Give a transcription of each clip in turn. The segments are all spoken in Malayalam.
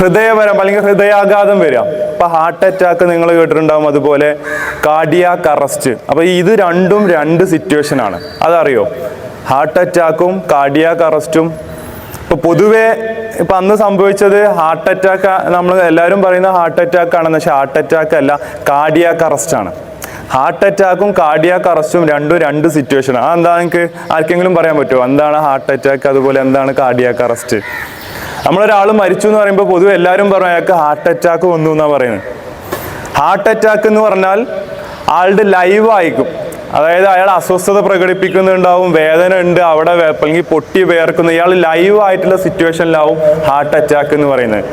ഹൃദയപരം അല്ലെങ്കിൽ ഹൃദയാഘാതം വരിക. അപ്പൊ ഹാർട്ട് അറ്റാക്ക് നിങ്ങൾ കേട്ടിട്ടുണ്ടാവും, അതുപോലെ കാർഡിയാക് അറസ്റ്റ്. അപ്പൊ ഇത് രണ്ടും രണ്ട് സിറ്റുവേഷൻ ആണ്, അതറിയോ? Heart അറ്റാക്കും cardiac അറസ്റ്റും. ഇപ്പൊ പൊതുവെ ഇപ്പൊ അന്ന് സംഭവിച്ചത് ഹാർട്ട് അറ്റാക്ക്, നമ്മൾ എല്ലാവരും പറയുന്ന ഹാർട്ട് അറ്റാക്ക് ആണെന്ന്, പക്ഷെ ഹാർട്ട് അറ്റാക്ക് അല്ല, കാർഡിയാക് അറസ്റ്റ് ആണ്. ഹാർട്ട് അറ്റാക്കും കാർഡിയാക് അറസ്റ്റും രണ്ടും രണ്ട് സിറ്റുവേഷൻ. അതെന്താ നിങ്ങൾക്ക് ആർക്കെങ്കിലും പറയാൻ പറ്റുമോ? എന്താണ് ഹാർട്ട് അറ്റാക്ക്, അതുപോലെ എന്താണ് കാർഡിയാക് അറസ്റ്റ്? നമ്മളൊരാൾ മരിച്ചു എന്ന് പറയുമ്പോൾ പൊതുവെ എല്ലാവരും പറയും അയാൾക്ക് ഹാർട്ട് അറ്റാക്ക് വന്നു എന്നാണ് പറയുന്നത്. ഹാർട്ട് അറ്റാക്ക് എന്ന് പറഞ്ഞാൽ ആളുടെ ലൈവ് ആയിരിക്കും, അതായത് അയാൾ അസ്വസ്ഥത പ്രകടിപ്പിക്കുന്നുണ്ടാവും, വേദന ഉണ്ട് അവിടെ, അല്ലെങ്കിൽ പൊട്ടി വേർക്കുന്നു, ഇയാൾ ലൈവ് ആയിട്ടുള്ള സിറ്റുവേഷനിലാവും ഹാർട്ട് അറ്റാക്ക് എന്ന് പറയുന്നത്.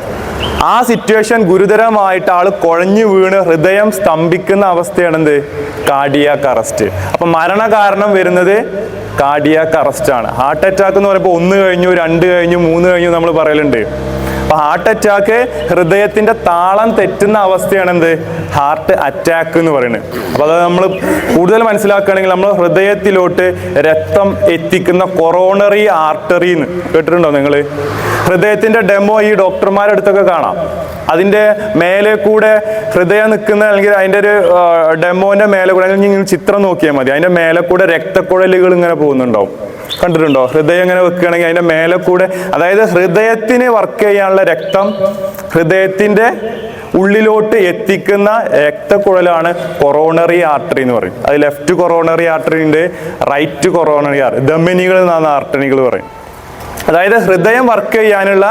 ആ സിറ്റുവേഷൻ ഗുരുതരമായിട്ട് ആൾ കുഴഞ്ഞു വീണ് ഹൃദയം സ്തംഭിക്കുന്ന അവസ്ഥയാണെന്ത്? Cardiac arrest. അപ്പൊ മരണകാരണം വരുന്നത് കാർഡിയാക് അറസ്റ്റ് ആണ്. ഹാർട്ട് അറ്റാക്ക് എന്ന് പറയുമ്പോൾ 1 കഴിഞ്ഞു, 2 കഴിഞ്ഞു, 3 കഴിഞ്ഞു നമ്മൾ പറയലുണ്ട്. അപ്പൊ ഹാർട്ട് അറ്റാക്ക് ഹൃദയത്തിന്റെ താളം തെറ്റുന്ന അവസ്ഥയാണ് എന്ത്? ഹാർട്ട് അറ്റാക്ക് എന്ന് പറയുന്നത്. അപ്പൊ അത് നമ്മൾ കൂടുതൽ മനസ്സിലാക്കുകയാണെങ്കിൽ നമ്മൾ ഹൃദയത്തിലോട്ട് രക്തം എത്തിക്കുന്ന കൊറോണറി ആർട്ടറി എന്ന് കേട്ടിട്ടുണ്ടോ നിങ്ങൾ? ഹൃദയത്തിന്റെ ഡെമോ ഈ ഡോക്ടർമാരുടെ അടുത്തൊക്കെ കാണാം. അതിന്റെ മേലെ കൂടെ ഹൃദയം നിൽക്കുന്ന, അല്ലെങ്കിൽ അതിന്റെ ഒരു ഡെമോന്റെ മേലെ കൂടെ നിങ്ങൾ ചിത്രം നോക്കിയാൽ മതി, അതിന്റെ മേലെ കൂടെ രക്തക്കുഴലുകൾ ഇങ്ങനെ പോകുന്നുണ്ടാവും. കണ്ടിട്ടുണ്ടോ? ഹൃദയം ഇങ്ങനെ വെക്കുകയാണെങ്കിൽ അതിന്റെ മേലെ കൂടെ, അതായത് ഹൃദയത്തിന് വർക്ക് ചെയ്യാനുള്ള രക്തം ഹൃദയത്തിന്റെ ഉള്ളിലോട്ട് എത്തിക്കുന്ന രക്തക്കുഴലാണ് കൊറോണറി ആർട്ടറി എന്ന് പറയും. അത് ലെഫ്റ്റ് കൊറോണറി ആർട്ടറി ഉണ്ട്, റൈറ്റ് കൊറോണറി ആർട്ടറി, ധമനികൾ എന്നാണ് ആർട്ടറികൾ പറയും. അതായത് ഹൃദയം വർക്ക് ചെയ്യാനുള്ള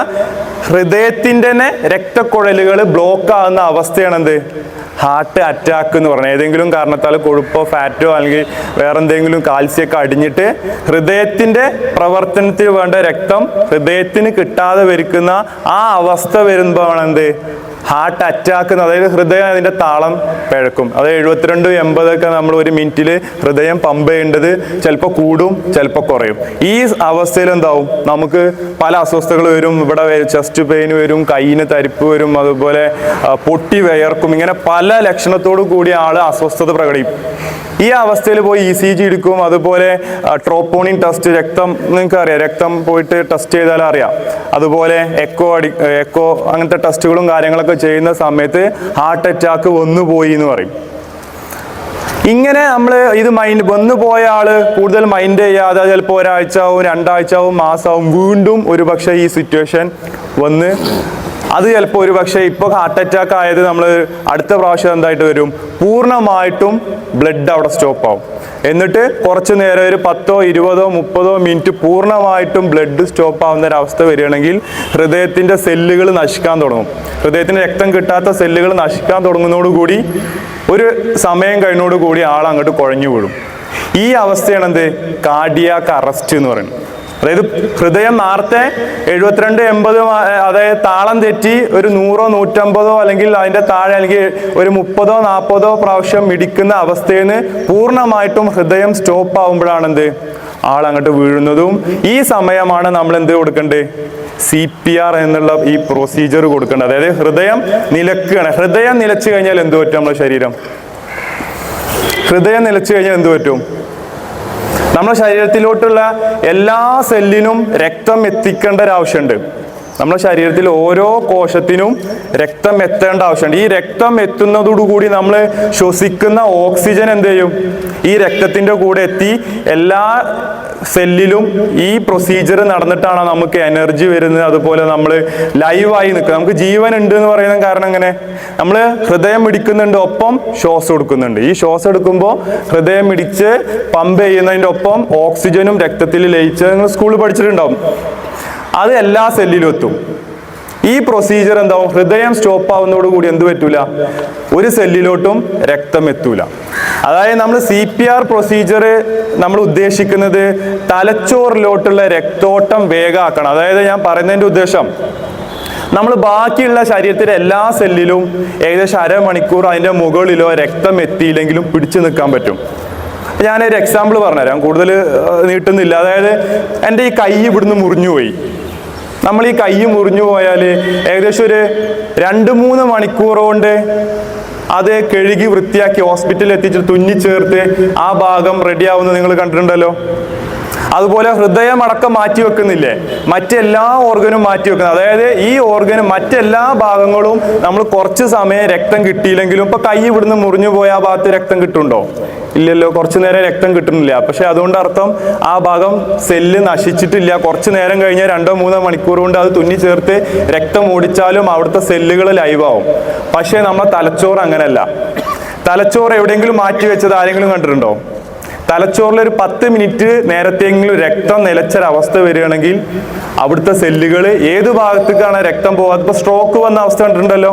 ഹൃദയത്തിന്റെ തന്നെ രക്തക്കുഴലുകൾ ബ്ലോക്ക് ആകുന്ന അവസ്ഥയാണ് എന്ത്? ഹാർട്ട് അറ്റാക്ക് എന്ന് പറയുന്നത്. ഏതെങ്കിലും കാരണത്താൽ കൊഴുപ്പോ ഫാറ്റോ അല്ലെങ്കിൽ വേറെ എന്തെങ്കിലും കാൽസ്യമൊക്കെ അടിഞ്ഞിട്ട് ഹൃദയത്തിന്റെ പ്രവർത്തനത്തിന് വേണ്ട രക്തം ഹൃദയത്തിന് കിട്ടാതെ വരുന്ന ആ അവസ്ഥ വരുമ്പോഴാണ് എന്ത്? Heart attack. അതായത് ഹൃദയം അതിന്റെ താളം പിഴക്കും. അത് 72-80 ഒക്കെ നമ്മൾ 1 മിനിറ്റിൽ ഹൃദയം പമ്പ് ചെയ്യേണ്ടത് ചിലപ്പോൾ കൂടും, ചിലപ്പോൾ കുറയും. ഈ അവസ്ഥയിൽ എന്താവും? നമുക്ക് പല അസ്വസ്ഥതകൾ വരും. ഇവിടെ ചെസ്റ്റ് പെയിൻ വരും, കയ്യിന് തരിപ്പ് വരും, അതുപോലെ പൊട്ടി വിയർക്കും. ഇങ്ങനെ പല ലക്ഷണത്തോടു കൂടി ആള് അസ്വസ്ഥത പ്രകടിപ്പിക്കും. ഈ അവസ്ഥയിൽ പോയി ECG എടുക്കും, അതുപോലെ ട്രോപ്പോണിൻ ടെസ്റ്റ്, രക്തം നിങ്ങൾക്ക് അറിയാം, രക്തം പോയിട്ട് ടെസ്റ്റ് ചെയ്താൽ അറിയാം. അതുപോലെ എക്കോ അങ്ങനത്തെ ടെസ്റ്റുകളും കാര്യങ്ങളൊക്കെ ചെയ്യുന്ന സമയത്ത് ഹാർട്ട് അറ്റാക്ക് വന്നു പോയി എന്ന് പറയും. ഇങ്ങനെ നമ്മൾ ഇത് വന്നു പോയ ആള് കൂടുതൽ മൈൻഡ് ചെയ്യാതെ ചിലപ്പോൾ 1 ആഴ്ച ആവും, 2 ആഴ്ച ആവും, മാസമാവും, വീണ്ടും ഒരുപക്ഷെ ഈ സിറ്റുവേഷൻ വന്ന് അത് ചിലപ്പോൾ ഒരുപക്ഷെ ഇപ്പോൾ ഹാർട്ട് അറ്റാക്ക് ആയത് നമ്മൾ അടുത്ത പ്രാവശ്യം എന്തായിട്ട് വരും? പൂർണ്ണമായിട്ടും ബ്ലഡ് അവിടെ സ്റ്റോപ്പ് ആവും. എന്നിട്ട് കുറച്ച് നേരം ഒരു 10, 20, 30 മിനിറ്റ് പൂർണ്ണമായിട്ടും ബ്ലഡ് സ്റ്റോപ്പ് ആവുന്ന ഒരവസ്ഥ വരികയാണെങ്കിൽ ഹൃദയത്തിന്റെ സെല്ലുകൾ നശിക്കാൻ തുടങ്ങും. ഹൃദയത്തിന് രക്തം കിട്ടാത്ത സെല്ലുകൾ നശിക്കാൻ തുടങ്ങുന്നതോടുകൂടി ഒരു സമയം കഴിഞ്ഞോടുകൂടി ആൾ അങ്ങോട്ട് കുഴഞ്ഞു വീഴും. ഈ അവസ്ഥയാണ് എന്ത്? കാർഡിയാക് അറസ്റ്റ് എന്ന് പറയുന്നത്. അതായത് ഹൃദയം നേരത്തെ 72-80, അതായത് താളം തെറ്റി ഒരു 100, 150 അല്ലെങ്കിൽ അതിന്റെ താഴെ, അല്ലെങ്കിൽ ഒരു 30, 40 പ്രാവശ്യം മിടിക്കുന്ന അവസ്ഥയിൽ നിന്ന് പൂർണ്ണമായിട്ടും ഹൃദയം സ്റ്റോപ്പ് ആവുമ്പോഴാണ് എന്ത്? ആൾ അങ്ങോട്ട് വീഴുന്നതും. ഈ സമയമാണ് നമ്മൾ എന്ത് കൊടുക്കേണ്ടത്? CPR എന്നുള്ള ഈ പ്രൊസീജിയർ കൊടുക്കേണ്ടത്. അതായത് ഹൃദയം നിലക്കുകയാണ്. ഹൃദയം നിലച്ചു കഴിഞ്ഞാൽ എന്ത് പറ്റും? നമ്മുടെ ശരീരം ഹൃദയം നിലച്ചു കഴിഞ്ഞാൽ എന്ത് പറ്റും? നമ്മുടെ ശരീരത്തിലോട്ടുള്ള എല്ലാ സെല്ലിനും രക്തം എത്തിക്കേണ്ട ഒരു ആവശ്യമുണ്ട്. നമ്മുടെ ശരീരത്തിൽ ഓരോ കോശത്തിനും രക്തം എത്തേണ്ട ആവശ്യമുണ്ട്. ഈ രക്തം എത്തുന്നതോടുകൂടി നമ്മൾ ശ്വസിക്കുന്ന ഓക്സിജൻ എന്ത് ചെയ്യും? ഈ രക്തത്തിന്റെ കൂടെ എത്തി എല്ലാ സെല്ലിലും ഈ പ്രൊസീജിയർ നടന്നിട്ടാണ് നമുക്ക് എനർജി വരുന്നത്. അതുപോലെ നമ്മൾ ലൈവായി നിൽക്കുക, നമുക്ക് ജീവൻ ഉണ്ട് എന്ന് പറയുന്ന കാരണം എങ്ങനെ? നമ്മൾ ഹൃദയം മിടിക്കുന്നുണ്ട്, ഒപ്പം ശ്വാസം എടുക്കുന്നുണ്ട്. ഈ ശ്വാസം എടുക്കുമ്പോൾ ഹൃദയം മിടിച്ച് പമ്പ് ചെയ്യുന്നതിൻ്റെ ഒപ്പം ഓക്സിജനും രക്തത്തിൽ ലയിച്ച്, നിങ്ങൾ സ്കൂളിൽ പഠിച്ചിട്ടുണ്ടാവും, അത് എല്ലാ സെല്ലിലും എത്തും. ഈ പ്രൊസീജിയർ എന്താവും? ഹൃദയം സ്റ്റോപ്പ് ആവുന്നതോടുകൂടി എന്ത് പറ്റൂല? ഒരു സെല്ലിലോട്ടും രക്തം എത്തൂല. അതായത് നമ്മൾ CPR പ്രൊസീജിയർ നമ്മൾ ഉദ്ദേശിക്കുന്നത് തലച്ചോറിലോട്ടുള്ള രക്തോട്ടം വേഗമാക്കണം. അതായത് ഞാൻ പറയുന്നതിൻ്റെ ഉദ്ദേശം, നമ്മൾ ബാക്കിയുള്ള ശരീരത്തിലെ എല്ലാ സെല്ലിലും ഏകദേശം 1/2 മണിക്കൂർ അതിൻ്റെ മുകളിലോ രക്തം എത്തിയില്ലെങ്കിലും പിടിച്ചു നിൽക്കാൻ പറ്റും. ഞാനൊരു എക്സാമ്പിൾ പറഞ്ഞുതരാം, കൂടുതൽ നീട്ടുന്നില്ല. അതായത് എൻ്റെ ഈ കൈ ഇവിടുന്ന് മുറിഞ്ഞു പോയി. നമ്മൾ ഈ കൈ മുറിഞ്ഞു പോയാൽ ഏകദേശം ഒരു 2-3 മണിക്കൂർ കൊണ്ട് അത് കഴുകി വൃത്തിയാക്കി ഹോസ്പിറ്റലിൽ എത്തിച്ച് തുന്നി ചേർത്ത് ആ ഭാഗം റെഡി ആവുന്നത് നിങ്ങൾ കണ്ടിട്ടുണ്ടല്ലോ. അതുപോലെ ഹൃദയം അടക്കം മാറ്റി വെക്കുന്നില്ലേ, മറ്റെല്ലാ ഓർഗനും മാറ്റി വെക്കുന്നത്. അതായത് ഈ ഓർഗനും മറ്റെല്ലാ ഭാഗങ്ങളും നമ്മൾ കുറച്ച് സമയം രക്തം കിട്ടിയില്ലെങ്കിലും, ഇപ്പൊ കൈ ഇവിടുന്ന് മുറിഞ്ഞു പോയ ആ ഭാഗത്ത് രക്തം കിട്ടുന്നുണ്ടോ? ഇല്ലല്ലോ, കുറച്ചു നേരം രക്തം കിട്ടുന്നില്ല. പക്ഷെ അതുകൊണ്ട് അർത്ഥം ആ ഭാഗം സെല്ല് നശിച്ചിട്ടില്ല. കുറച്ചു നേരം കഴിഞ്ഞാൽ 2-3 മണിക്കൂർ കൊണ്ട് അത് തുന്നി ചേർത്ത് രക്തം ഓടിച്ചാലും അവിടുത്തെ സെല്ലുകൾ ലൈവാവും. പക്ഷെ നമ്മുടെ തലച്ചോറ് അങ്ങനെയല്ല. തലച്ചോറ് എവിടെയെങ്കിലും മാറ്റി വെച്ചത് ആരെങ്കിലും കണ്ടിട്ടുണ്ടോ? തലച്ചോറിൽ ഒരു 10 മിനിറ്റ് നേരത്തെങ്കിലും രക്തം നിലച്ചൊരവസ്ഥ വരികയാണെങ്കിൽ അവിടുത്തെ സെല്ലുകൾ ഏത് ഭാഗത്തേക്കാണ് രക്തം പോകാതെ, ഇപ്പൊ സ്ട്രോക്ക് വന്ന അവസ്ഥ കണ്ടിട്ടുണ്ടല്ലോ.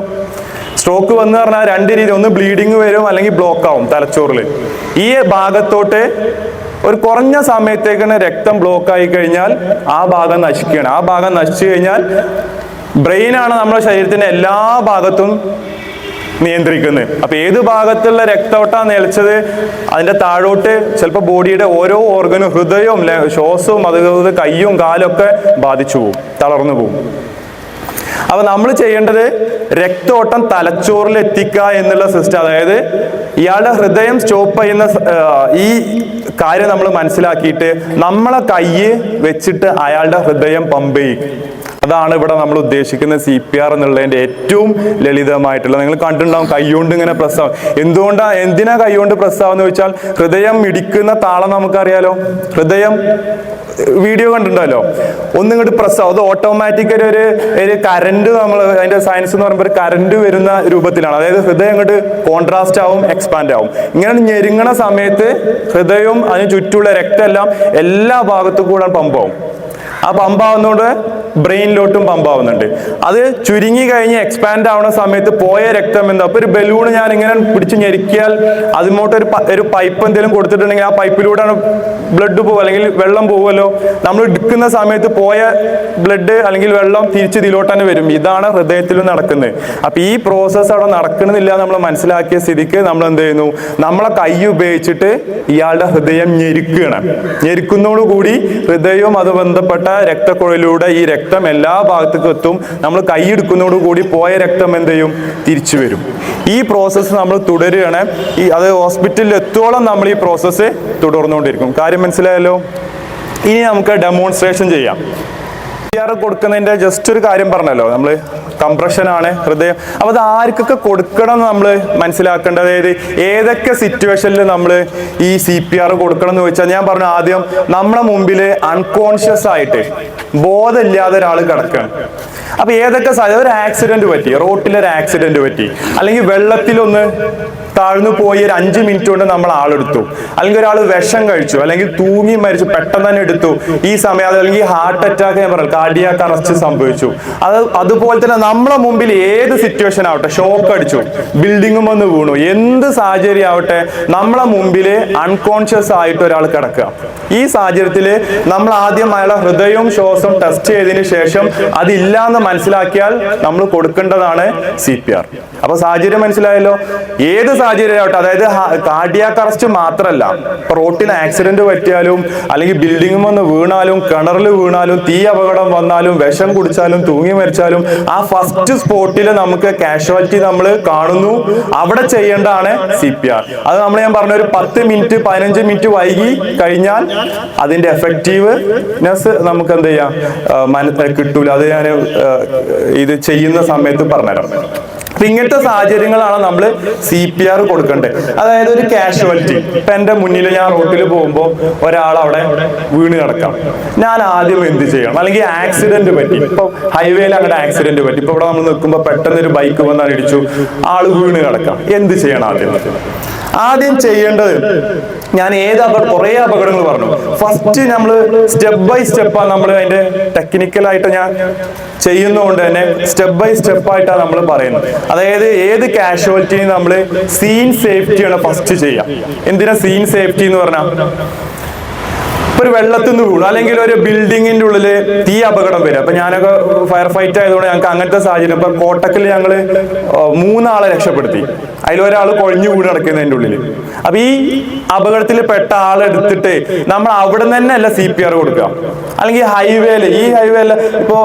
സ്ട്രോക്ക് വന്ന് പറഞ്ഞാൽ 2 രീതി, ഒന്ന് ബ്ലീഡിങ് വരും അല്ലെങ്കിൽ ബ്ലോക്ക് ആവും തലച്ചോറിൽ. ഈ ഭാഗത്തോട്ട് ഒരു കുറഞ്ഞ സമയത്തേക്കാണ് രക്തം ബ്ലോക്ക് ആയി കഴിഞ്ഞാൽ ആ ഭാഗം നശിക്കുകയാണ്. ആ ഭാഗം നശിച്ചു കഴിഞ്ഞാൽ ബ്രെയിനാണ് നമ്മുടെ ശരീരത്തിന്റെ എല്ലാ ഭാഗത്തും നിയന്ത്രിക്കുന്നത്. അപ്പൊ ഏത് ഭാഗത്തുള്ള രക്തോട്ടാണ് നിലച്ചത് അതിന്റെ താഴോട്ട് ചിലപ്പോൾ ബോഡിയുടെ ഓരോ ഓർഗനും, ഹൃദയവും ശ്വാസവും അതുപോലെ കയ്യും കാലും ഒക്കെ ബാധിച്ചു പോകും, തളർന്നു പോകും. അപ്പൊ നമ്മൾ ചെയ്യേണ്ടത് രക്തോട്ടം തലച്ചോറിൽ എത്തിക്കുക എന്നുള്ള സിസ്റ്റം. അതായത് ഇയാളുടെ ഹൃദയം സ്റ്റോപ്പ് ചെയ്യുന്ന ഈ കാര്യം നമ്മൾ മനസ്സിലാക്കിയിട്ട് നമ്മളെ കൈ വെച്ചിട്ട് അയാളുടെ ഹൃദയം പമ്പ് ചെയ്യും. അതാണ് ഇവിടെ നമ്മൾ ഉദ്ദേശിക്കുന്ന CPR എന്നുള്ളതിന്റെ ഏറ്റവും ലളിതമായിട്ടുള്ള. നിങ്ങൾ കണ്ടിട്ടുണ്ടാവും കൈകൊണ്ട് ഇങ്ങനെ പ്രസ് ആവും. എന്തിനാ കൈകൊണ്ട് പ്രസ് ആവുന്ന ചോദിച്ചാൽ, ഹൃദയം മിടിക്കുന്ന താളം നമുക്കറിയാലോ. ഹൃദയം വീഡിയോ കണ്ടിട്ടുണ്ടല്ലോ, ഒന്നിങ്ങോട്ട് പ്രസ് ആവും. അത് ഓട്ടോമാറ്റിക്കലി ഒരു കറണ്ട്, നമ്മൾ അതിന്റെ സയൻസ് എന്ന് പറയുമ്പോൾ ഒരു കറണ്ട് വരുന്ന രൂപത്തിലാണ്. അതായത് ഹൃദയം ഇങ്ങോട്ട് കോൺട്രാസ്റ്റ് ആവും, എക്സ്പാൻഡ് ആവും. ഇങ്ങനെ ഞെരുങ്ങണ സമയത്ത് ഹൃദയവും അതിന് ചുറ്റുമുള്ള രക്തമെല്ലാം എല്ലാ ഭാഗത്തും കൂടെ പമ്പാവും. ആ പമ്പാവുന്നതുകൊണ്ട് ബ്രെയിനിലോട്ടും പമ്പാവുന്നുണ്ട്. അത് ചുരുങ്ങി കഴിഞ്ഞ് എക്സ്പാൻഡ് ആവുന്ന സമയത്ത് പോയ രക്തം എന്താ, അപ്പൊ ഒരു ബലൂൺ ഞാൻ ഇങ്ങനെ പിടിച്ച് ഞെരുക്കിയാൽ അതിമോട്ട് ഒരു പൈപ്പ് എന്തെങ്കിലും കൊടുത്തിട്ടുണ്ടെങ്കിൽ ആ പൈപ്പിലൂടെയാണ് ബ്ലഡ് പോകും അല്ലെങ്കിൽ വെള്ളം പോകുമല്ലോ. നമ്മൾ എടുക്കുന്ന സമയത്ത് പോയ ബ്ലഡ് അല്ലെങ്കിൽ വെള്ളം തിരിച്ച് ഇതിലോട്ട് തന്നെ വരും. ഇതാണ് ഹൃദയത്തിൽ നടക്കുന്നത്. അപ്പൊ ഈ പ്രോസസ്സ് അവിടെ നടക്കണമെന്നില്ല നമ്മൾ മനസ്സിലാക്കിയ സ്ഥിതിക്ക് നമ്മൾ എന്ത് ചെയ്യുന്നു, നമ്മളെ കൈ ഉപയോഗിച്ചിട്ട് ഇയാളുടെ ഹൃദയം ഞെരുക്കുകയാണ്. ഞെരുക്കുന്നതോടുകൂടി ഹൃദയവും അത് ബന്ധപ്പെട്ട രക്തക്കുഴലിലൂടെ ഈ രക്തം എല്ലാ ഭാഗത്തേക്കും എത്തും. നമ്മൾ കൈ എടുക്കുന്നതോടുകൂടി പോയ രക്തം എന്ത് ചെയ്യും, തിരിച്ചു വരും. ഈ പ്രോസസ്സ് നമ്മൾ തുടരുകയാണ്. അത് ഹോസ്പിറ്റലിൽ എത്തോളം നമ്മൾ ഈ പ്രോസസ്സ് തുടർന്നുകൊണ്ടിരിക്കും. കാര്യം മനസ്സിലായല്ലോ. ഇനി നമുക്ക് ഡെമോൺസ്ട്രേഷൻ ചെയ്യാം. CPR കൊടുക്കുന്നതിന്റെ ജസ്റ്റ് ഒരു കാര്യം പറഞ്ഞല്ലോ, നമ്മൾ കംപ്രഷൻ ആണ് ഹൃദയം. അപ്പൊ അത് ആർക്കൊക്കെ കൊടുക്കണം എന്ന് നമ്മൾ മനസ്സിലാക്കേണ്ടത്. അതായത് ഏതൊക്കെ സിറ്റുവേഷനിൽ നമ്മൾ ഈ CPR കൊടുക്കണം എന്ന് ചോദിച്ചാൽ, ഞാൻ പറഞ്ഞു ആദ്യം നമ്മളെ മുമ്പിൽ അൺകോൺഷ്യസ് ആയിട്ട് ബോധമില്ലാതെ ഒരാൾ കിടക്കണം. അപ്പൊ ഏതൊക്കെ സാധ്യത, ഒരു ആക്സിഡന്റ് പറ്റി, റോട്ടിലൊരു ആക്സിഡന്റ് പറ്റി, അല്ലെങ്കിൽ വെള്ളത്തിലൊന്ന് താഴ്ന്നു പോയി ഒരു 5 മിനിറ്റ് കൊണ്ട് നമ്മൾ ആളെടുത്തു, അല്ലെങ്കിൽ ഒരാൾ വിഷം കഴിച്ചു, അല്ലെങ്കിൽ തൂങ്ങി മരിച്ചു, പെട്ടെന്ന് തന്നെ എടുത്തു ഈ സമയം, അല്ലെങ്കിൽ ഹാർട്ട് അറ്റാക്ക്, ഞാൻ പറഞ്ഞു കാർഡിയാക് അറസ്റ്റ് സംഭവിച്ചു. അതുപോലെ തന്നെ നമ്മളെ മുമ്പിൽ ഏത് സിറ്റുവേഷൻ ആവട്ടെ, ഷോക്ക് അടിച്ചു, ബിൽഡിങ്ങും വന്ന് വീണു, എന്ത് സാഹചര്യം ആവട്ടെ, നമ്മളെ മുമ്പിൽ അൺകോൺഷ്യസ് ആയിട്ട് ഒരാൾ കിടക്കുക. ഈ സാഹചര്യത്തിൽ നമ്മൾ ആദ്യം അയാളെ ഹൃദയവും ശ്വാസവും ടെസ്റ്റ് ചെയ്തതിന് ശേഷം അതില്ലാന്ന് മനസ്സിലാക്കിയാൽ നമ്മൾ കൊടുക്കേണ്ടതാണ് CPR. അപ്പൊ സാഹചര്യം മനസ്സിലായല്ലോ. ഏത് സാഹചര്യം ആവട്ടെ, അതായത് കാർഡിയാക് അറസ്റ്റ് മാത്രമല്ല, ഇപ്പൊ റോട്ടിൽ ആക്സിഡന്റ് പറ്റിയാലും, അല്ലെങ്കിൽ ബിൽഡിംഗും വന്ന് വീണാലും, കിണറിൽ വീണാലും, തീ അപകടം വന്നാലും, വിഷം കുടിച്ചാലും, തൂങ്ങി മരിച്ചാലും, ആ ഫസ്റ്റ് സ്പോട്ടിൽ നമുക്ക് കാഷ്വാലിറ്റി നമ്മൾ കാണുന്നു, അവിടെ ചെയ്യേണ്ടതാണ് CPR. അത് ഞാൻ പറഞ്ഞ ഒരു 10 മിനിറ്റ് 15 മിനിറ്റ് വൈകി കഴിഞ്ഞാൽ അതിന്റെ എഫക്റ്റീവ്നെസ് നമുക്ക് എന്ത് ചെയ്യാം, കിട്ടൂല. അത് ഞാൻ ഇത് ചെയ്യുന്ന സമയത്ത് പറഞ്ഞുതരാം. അപ്പൊ ഇങ്ങനത്തെ സാഹചര്യങ്ങളാണ് നമ്മൾ CPR കൊടുക്കേണ്ടത്. അതായത് ഒരു കാഷ്വാലിറ്റി, ഇപ്പൊ എന്റെ മുന്നിൽ ഞാൻ റോട്ടിൽ പോകുമ്പോൾ ഒരാൾ അവിടെ വീണ് കിടക്കാം, ഞാൻ ആദ്യം എന്ത് ചെയ്യണം? അല്ലെങ്കിൽ ആക്സിഡന്റ് പറ്റി, ഇപ്പൊ ഹൈവേയിൽ അങ്ങനെ ആക്സിഡന്റ് പറ്റി, ഇപ്പൊ ഇവിടെ നമ്മൾ നിൽക്കുമ്പോൾ പെട്ടെന്ന് ഒരു ബൈക്ക് വന്നാൽ ഇടിച്ചു, ആള് വീണ് കിടക്കാം, എന്ത് ചെയ്യണം? ആദ്യം ചെയ്യേണ്ടത്, ഞാൻ കുറെ അപകടങ്ങൾ പറഞ്ഞു. ഫസ്റ്റ് നമ്മൾ സ്റ്റെപ്പ് ബൈ സ്റ്റെപ്പാണ് നമ്മൾ അതിന്റെ ടെക്നിക്കലായിട്ട് ഞാൻ ചെയ്യുന്നതുകൊണ്ട് തന്നെ സ്റ്റെപ്പ് ബൈ സ്റ്റെപ്പായിട്ടാണ് നമ്മൾ പറയുന്നത്. അതായത് ഏത് കാഷ്വാലിറ്റിയും നമ്മൾ സീൻ സേഫ്റ്റിയാണ് ഫസ്റ്റ് ചെയ്യാം. എന്തിനാ സീൻ സേഫ്റ്റി എന്ന് പറഞ്ഞാൽ, ഒരു വെള്ളത്തിൽ നിന്ന് വീണു, അല്ലെങ്കിൽ ഒരു ബിൽഡിങ്ങിന്റെ ഉള്ളിൽ തീ അപകടം വരും. അപ്പൊ ഞാനൊക്കെ ഫയർ ഫൈറ്റ് ആയതുകൊണ്ട് ഞങ്ങൾക്ക് അങ്ങനത്തെ സാഹചര്യം, ഇപ്പൊ കോട്ടക്കൽ ഞങ്ങള് 3 ആളെ രക്ഷപ്പെടുത്തി, അതിലൊരാൾ കൊഴിഞ്ഞു വീണ് കിടക്കുന്നതിന്റെ ഉള്ളിൽ. അപ്പൊ ഈ അപകടത്തിൽ പെട്ട ആളെടുത്തിട്ട് നമ്മൾ അവിടെ തന്നെ അല്ല CPR കൊടുക്കുക. അല്ലെങ്കിൽ ഹൈവേല്, ഈ ഹൈവേല് ഇപ്പോ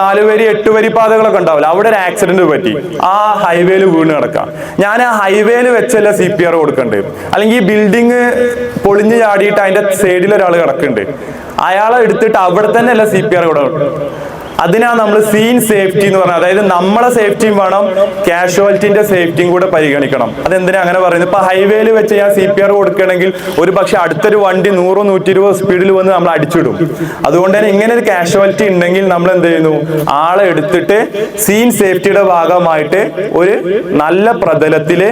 4 വരി 8 വരി പാതകളൊക്കെ ഉണ്ടാവില്ല, അവിടെ ഒരു ആക്സിഡന്റ് പറ്റി, ആ ഹൈവേല് വീണ് കിടക്കാം, ഞാൻ ആ ഹൈവേല് വെച്ചല്ല CPR കൊടുക്കേണ്ടത്. അല്ലെങ്കിൽ ഈ ബിൽഡിങ് പൊളിഞ്ഞു ചാടിയിട്ട് അതിന്റെ സൈഡിൽ ഒരാൾ കിടക്കാം, കിടക്കുന്നുണ്ട്, അയാളെ എടുത്തിട്ട് അവിടെ തന്നെ അല്ല CPR കൊടുക്കണം. അതിനാണ് നമ്മൾ സീൻ സേഫ്റ്റി എന്ന് പറഞ്ഞത്. അതായത് നമ്മളെ സേഫ്റ്റിയും വേണം, കാഷ്വാലിറ്റിന്റെ സേഫ്റ്റിയും കൂടെ പരിഗണിക്കണം. അതെന്തിനാ അങ്ങനെ പറയുന്നത്? ഇപ്പൊ ഹൈവേയിൽ വെച്ച് ഞാൻ CPR കൊടുക്കുകയാണെങ്കിൽ ഒരു പക്ഷെ അടുത്തൊരു വണ്ടി 100-120 സ്പീഡിൽ വന്ന് നമ്മൾ അടിച്ചിടും. അതുകൊണ്ട് തന്നെ ഇങ്ങനെ ഒരു കാഷ്വാലിറ്റി ഉണ്ടെങ്കിൽ നമ്മൾ എന്ത് ചെയ്യുന്നു, ആളെ എടുത്തിട്ട് സീൻ സേഫ്റ്റിയുടെ ഭാഗമായിട്ട് ഒരു നല്ല പ്രതലത്തില്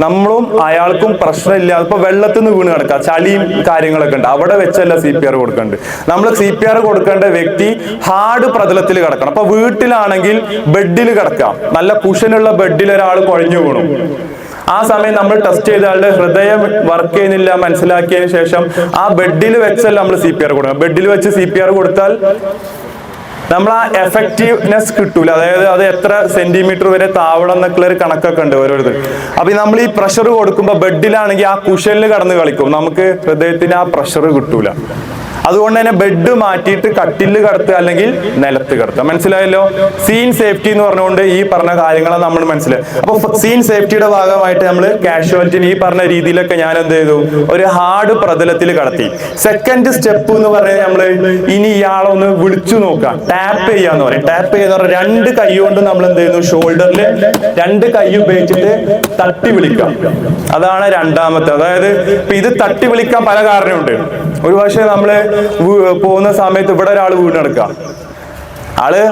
നമ്മളും അയാൾക്കും പ്രശ്നമില്ല. ഇപ്പൊ വെള്ളത്തിൽ നിന്ന് വീണ് കിടക്കുക, ചളിയും കാര്യങ്ങളൊക്കെ ഉണ്ട്, അവിടെ വെച്ചല്ല CPR കൊടുക്കേണ്ടത്. നമ്മൾ CPR കൊടുക്കേണ്ട വ്യക്തി ഹാർഡ് പ്രതലത്തിൽ കിടക്കണം. അപ്പൊ വീട്ടിലാണെങ്കിൽ ബെഡിൽ കിടക്കാം, നല്ല കുഷനുള്ള ബെഡിൽ ഒരാൾ കുഴഞ്ഞു വീണു, ആ സമയം നമ്മൾ ടെസ്റ്റ് ചെയ്ത ആളുടെ ഹൃദയം വർക്ക് ചെയ്യുന്നില്ല മനസ്സിലാക്കിയതിനു ശേഷം ആ ബെഡിൽ വെച്ചല്ല നമ്മൾ CPR കൊടുക്കണം. ബെഡിൽ വെച്ച് CPR കൊടുത്താൽ നമ്മൾ ആ എഫക്റ്റീവ്നെസ് കിട്ടൂല. അതായത് അത് എത്ര സെന്റിമീറ്റർ വരെ താവണം എന്നൊക്കെ ഒരു കണക്കൊക്കെ ഉണ്ട് ഓരോരുത്തർ. അപ്പൊ നമ്മൾ ഈ പ്രഷർ കൊടുക്കുമ്പോൾ ബെഡിലാണെങ്കിൽ ആ കുഷനിൽ കടന്ന് കളിക്കും, നമുക്ക് ഹൃദയത്തിന് ആ പ്രഷർ കിട്ടൂല. അതുകൊണ്ട് തന്നെ ബെഡ് മാറ്റിയിട്ട് കട്ടില് കിടത്തുക അല്ലെങ്കിൽ നിലത്ത് കിടത്തുക. മനസ്സിലായല്ലോ? സീൻ സേഫ്റ്റി എന്ന് പറഞ്ഞുകൊണ്ട് ഈ പറഞ്ഞ കാര്യങ്ങളെ നമ്മൾ മനസ്സിലായി. അപ്പൊ സീൻ സേഫ്റ്റിയുടെ ഭാഗമായിട്ട് നമ്മൾ കാഷ്വാലിറ്റിന് ഈ പറഞ്ഞ രീതിയിലൊക്കെ ഞാൻ എന്ത് ചെയ്തു, ഒരു ഹാർഡ് പ്രതലത്തിൽ കടത്തി. സെക്കൻഡ് സ്റ്റെപ്പ് എന്ന് പറഞ്ഞാൽ നമ്മള് ഇനി ഇയാളൊന്ന് വിളിച്ചു നോക്കാം, ടാപ്പ് ചെയ്യാന്ന് പറയും. ടാപ്പ് ചെയ്യുന്ന പറഞ്ഞാൽ രണ്ട് കൈ കൊണ്ട് നമ്മൾ എന്ത് ചെയ്യുന്നു, ഷോൾഡറിൽ രണ്ട് കൈ ഉപയോഗിച്ചിട്ട് തട്ടി വിളിക്കാം. അതാണ് രണ്ടാമത്തെ. അതായത് ഇപ്പൊ ഇത് തട്ടി വിളിക്കാൻ പല കാരണമുണ്ട്. ഒരു പക്ഷേ നമ്മള് പോകുന്ന സമയത്ത് ഇവിടെ ഒരാൾ വീണ് കിടക്കുക, ആള്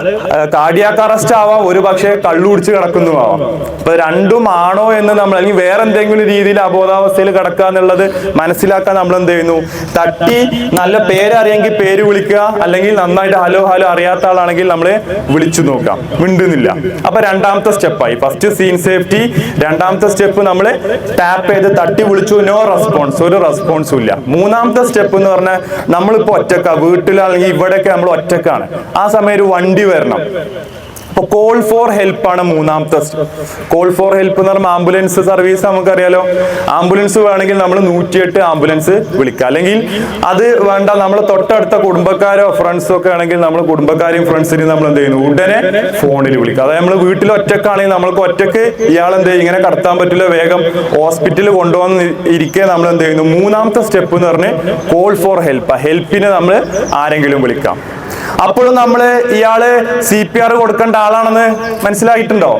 കാർഡിയാക് അറസ്റ്റ് ആവാം, ഒരു പക്ഷേ കള്ളു കുടിച്ച് കിടക്കുന്നതുമാവാം. അപ്പൊ രണ്ടും ആണോ എന്ന് നമ്മൾ, അല്ലെങ്കിൽ വേറെ എന്തെങ്കിലും രീതിയിൽ അബോധാവസ്ഥയിൽ കിടക്കുക എന്നുള്ളത് മനസ്സിലാക്കാൻ നമ്മൾ എന്ത് ചെയ്യുന്നു, തട്ടി നല്ല പേരറിയെങ്കിൽ പേര് വിളിക്കുക, അല്ലെങ്കിൽ നന്നായിട്ട് ഹലോ ഹലോ അറിയാത്ത ആളാണെങ്കിൽ നമ്മൾ വിളിച്ചു നോക്കാം, മിണ്ടുന്നില്ല. അപ്പൊ രണ്ടാമത്തെ സ്റ്റെപ്പായി. ഫസ്റ്റ് സീൻ സേഫ്റ്റി, രണ്ടാമത്തെ സ്റ്റെപ്പ് നമ്മൾ ടാപ്പ് ചെയ്ത് തട്ടി വിളിച്ചു, നോ റെസ്പോൺസ്, ഒരു റെസ്പോൺസും ഇല്ല. മൂന്നാമത്തെ സ്റ്റെപ്പ് എന്ന് പറഞ്ഞാൽ നമ്മളിപ്പോ ഒറ്റക്കാ, വീട്ടിലാണെങ്കിൽ ഇവിടെയൊക്കെ നമ്മൾ ഒറ്റക്കാണ്, ആ സമയം ഒരു വണ്ടി വരണം. അപ്പൊ കോൾ ഫോർ ഹെൽപ്പ് ആണ് മൂന്നാമത്തെ. കോൾ ഫോർ ഹെൽപ്പ് എന്ന് പറയുമ്പോൾ ആംബുലൻസ് സർവീസ് നമുക്കറിയാലോ. ആംബുലൻസ് വേണമെങ്കിൽ നമ്മൾ 108 ആംബുലൻസ് വിളിക്കുക. അല്ലെങ്കിൽ അത് വേണ്ട, നമ്മൾ തൊട്ടടുത്ത കുടുംബക്കാരോ ഫ്രണ്ട്സോ ഒക്കെ ആണെങ്കിൽ നമ്മൾ കുടുംബക്കാരെയും ഫ്രണ്ട്സിനെയും നമ്മൾ എന്ത് ചെയ്യുന്നു, ഉടനെ ഫോണിൽ വിളിക്കുക. അതായത് നമ്മൾ വീട്ടിൽ ഒറ്റക്കാണെങ്കിൽ നമ്മൾക്ക് ഒറ്റക്ക് ഇയാൾ എന്ത് ചെയ്യും, ഇങ്ങനെ കടത്താൻ പറ്റില്ല, വേഗം ഹോസ്പിറ്റലിൽ കൊണ്ടുവന്ന് ഇരിക്കെ നമ്മൾ എന്ത് ചെയ്യുന്നു, മൂന്നാമത്തെ സ്റ്റെപ്പ് എന്ന് പറഞ്ഞ് കോൾ ഫോർ ഹെൽപ്പ്, ഹെൽപ്പിന് നമ്മൾ ആരെങ്കിലും വിളിക്കാം. അപ്പോഴും നമ്മള് ഇയാള് CPR കൊടുക്കേണ്ട ആളാണെന്ന് മനസ്സിലായിട്ടുണ്ടോ?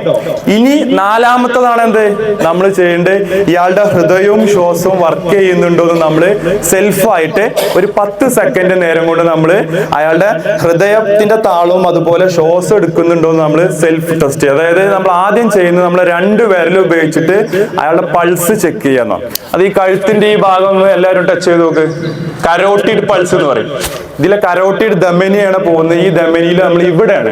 ഇനി നാലാമത്തതാണ് എന്ത് നമ്മൾ ചെയ്യേണ്ടത്, ഇയാളുടെ ഹൃദയവും ശ്വാസവും വർക്ക് ചെയ്യുന്നുണ്ടോ എന്ന് നമ്മൾ സെൽഫായിട്ട് ഒരു 10 സെക്കൻഡ് നേരം കൊണ്ട് നമ്മൾ അയാളുടെ ഹൃദയത്തിന്റെ താളവും അതുപോലെ ശ്വാസം എടുക്കുന്നുണ്ടോ എന്ന് നമ്മൾ സെൽഫ് ടെസ്റ്റ് ചെയ്യുക. അതായത് നമ്മൾ ആദ്യം ചെയ്യുന്നത് നമ്മൾ 2 വിരൽ ഉപയോഗിച്ചിട്ട് അയാളുടെ പൾസ് ചെക്ക് ചെയ്യാന്നോ. അത് ഈ കഴുത്തിന്റെ ഈ ഭാഗം ഒന്ന് എല്ലാവരും ടച്ച് ചെയ്ത് നോക്ക്. കരോട്ടിഡ് പൾസ് എന്ന് പറയും. ഇതിലെ കരോട്ടിഡ് ധമനിയാണ് പോകുന്നത്. ഈ ധമനിയിൽ നമ്മൾ ഇവിടെയാണ്,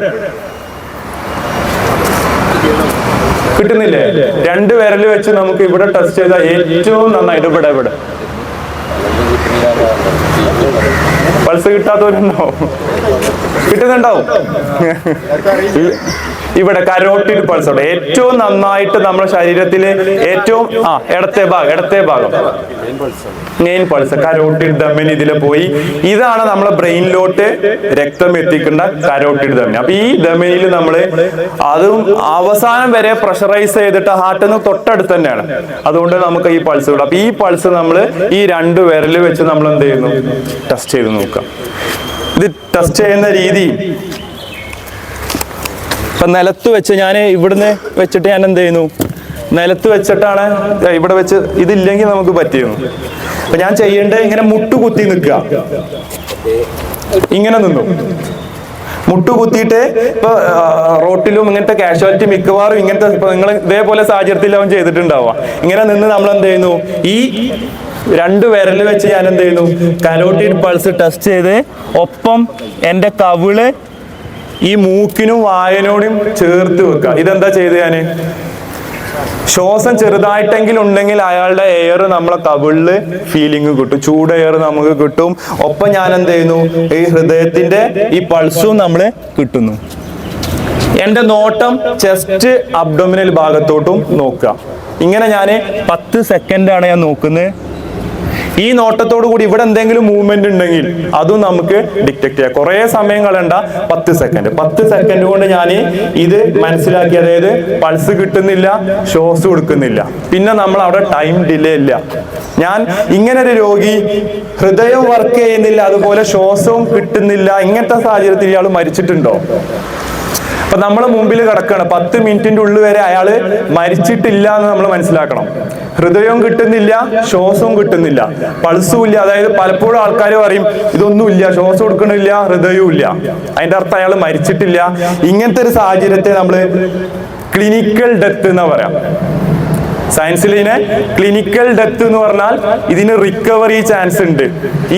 കിട്ടുന്നില്ലേ? 2 വിരൽ വെച്ച് നമുക്ക് ഇവിടെ ടെസ്റ്റ് ചെയ്താൽ ഏറ്റവും നന്നായിട്ട് ഇവിടെ പൾസ് കിട്ടാത്തവരുണ്ടാവും, കിട്ടുന്നുണ്ടാവും. ഇവിടെ കരോട്ടിഡ് പൾസ് ഉണ്ട്. ഏറ്റവും നന്നായിട്ട് നമ്മുടെ ശരീരത്തില് ഏറ്റവും ഇടത്തെ ഭാഗം മെയിൻ പൾസ്, കരോട്ടിഡ് ധമനി ഇതിൽ പോയി. ഇതാണ് നമ്മളെ ബ്രെയിനിലോട്ട് രക്തം എത്തിക്കേണ്ട കരോട്ടിഡ് ധമനി. അപ്പൊ ഈ ധമനിയിൽ നമ്മൾ അതും അവസാനം വരെ പ്രഷറൈസ് ചെയ്തിട്ട് ഹാർട്ടിന് തൊട്ടടുത്ത് തന്നെയാണ്. അതുകൊണ്ട് നമുക്ക് ഈ പൾസ് കിട്ടും. അപ്പൊ ഈ പൾസ് നമ്മൾ ഈ 2 വിരൽ വെച്ച് നമ്മൾ എന്ത് ചെയ്യുന്നു, ടെസ്റ്റ് ചെയ്ത് നോക്കാം. ഇത് ടെസ്റ്റ് ചെയ്യുന്ന രീതി ഇപ്പൊ നിലത്ത് വെച്ച് ഞാൻ ഇവിടുന്ന് വെച്ചിട്ട് ഞാൻ എന്ത് ചെയ്യുന്നു, നിലത്ത് വെച്ചിട്ടാണ് ഇവിടെ വെച്ച്, ഇതില്ലെങ്കിൽ നമുക്ക് പറ്റിയിരുന്നു. അപ്പൊ ഞാൻ ചെയ്യേണ്ടത് ഇങ്ങനെ മുട്ടുകുത്തി നിൽക്കുക, ഇങ്ങനെ നിന്നു മുട്ടുകുത്തിയിട്ട്. ഇപ്പൊ റോട്ടിലും ഇങ്ങനത്തെ കാഷ്വാലിറ്റി മിക്കവാറും ഇങ്ങനത്തെ, ഇപ്പൊ നിങ്ങൾ ഇതേപോലെ സാഹചര്യത്തിൽ അവൻ ചെയ്തിട്ടുണ്ടാവുക. ഇങ്ങനെ നിന്ന് നമ്മൾ എന്ത് ചെയ്യുന്നു, ഈ 2 വിരൽ വെച്ച് ഞാൻ എന്ത് ചെയ്യുന്നു, കരോട്ടിഡ് പൾസ് ടെസ്റ്റ് ചെയ്ത് ഒപ്പം എൻ്റെ കവിള് ഈ മൂക്കിനും വായനോടും ചേർത്ത് വെക്കുക. ഇതെന്താ ചെയ്ത് ഞാന്, ശ്വാസം ചെറുതായിട്ടെങ്കിലും ഉണ്ടെങ്കിൽ അയാളുടെ എയർ നമ്മളെ കവിളില് ഫീലിംഗ് കിട്ടും, ചൂട് എയർ നമുക്ക് കിട്ടും. ഒപ്പം ഞാൻ എന്ത് ചെയ്യുന്നു, ഈ ഹൃദയത്തിന്റെ ഈ പൾസും നമ്മള് കിട്ടുന്നു. എന്റെ നോട്ടം ചെസ്റ്റ് അബ്ഡോമിനൽ ഭാഗത്തോട്ടും നോക്കുക. ഇങ്ങനെ ഞാൻ 10 സെക്കൻഡാണ് ഞാൻ നോക്കുന്നത്. ഈ നോട്ടത്തോടു കൂടി ഇവിടെ എന്തെങ്കിലും മൂവ്മെന്റ് ഉണ്ടെങ്കിൽ അതും നമുക്ക് ഡിറ്റക്ട് ചെയ്യാം. കുറേ സമയം കളയണ്ട, 10 സെക്കൻഡ് കൊണ്ട് ഞാൻ ഇത് മനസ്സിലാക്കി. അതായത് പൾസ് കിട്ടുന്നില്ല, ശ്വാസം കൊടുക്കുന്നില്ല, പിന്നെ നമ്മൾ അവിടെ ടൈം ഡിലേ ഇല്ല. ഞാൻ ഇങ്ങനെ ഒരു രോഗി ഹൃദയം വർക്ക് ചെയ്യുന്നില്ല, അതുപോലെ ശ്വാസവും കിട്ടുന്നില്ല, ഇങ്ങനത്തെ സാഹചര്യത്തിൽ ഇയാൾ മരിച്ചിട്ടുണ്ടോ? അപ്പൊ നമ്മളെ മുമ്പിൽ കിടക്കണം, 10 മിനിറ്റിന്റെ ഉള്ളിൽ വരെ അയാള് മരിച്ചിട്ടില്ല എന്ന് നമ്മൾ മനസ്സിലാക്കണം. ഹൃദയവും കിട്ടുന്നില്ല, ശ്വാസവും കിട്ടുന്നില്ല, പൾസും ഇല്ല. അതായത് പലപ്പോഴും ആൾക്കാർ പറയും ഇതൊന്നുമില്ല, ശ്വാസം കൊടുക്കണില്ല, ഹൃദയവും ഇല്ല, അതിന്റെ അർത്ഥം അയാൾ മരിച്ചിട്ടില്ല. ഇങ്ങനത്തെ ഒരു സാഹചര്യത്തെ നമ്മൾ ക്ലിനിക്കൽ ഡെത്ത് എന്ന് പറയാം. സയൻസിൽ ഇതിനെ ക്ലിനിക്കൽ ഡെത്ത് എന്ന് പറഞ്ഞാൽ ഇതിന് റിക്കവറി ചാൻസ് ഉണ്ട്.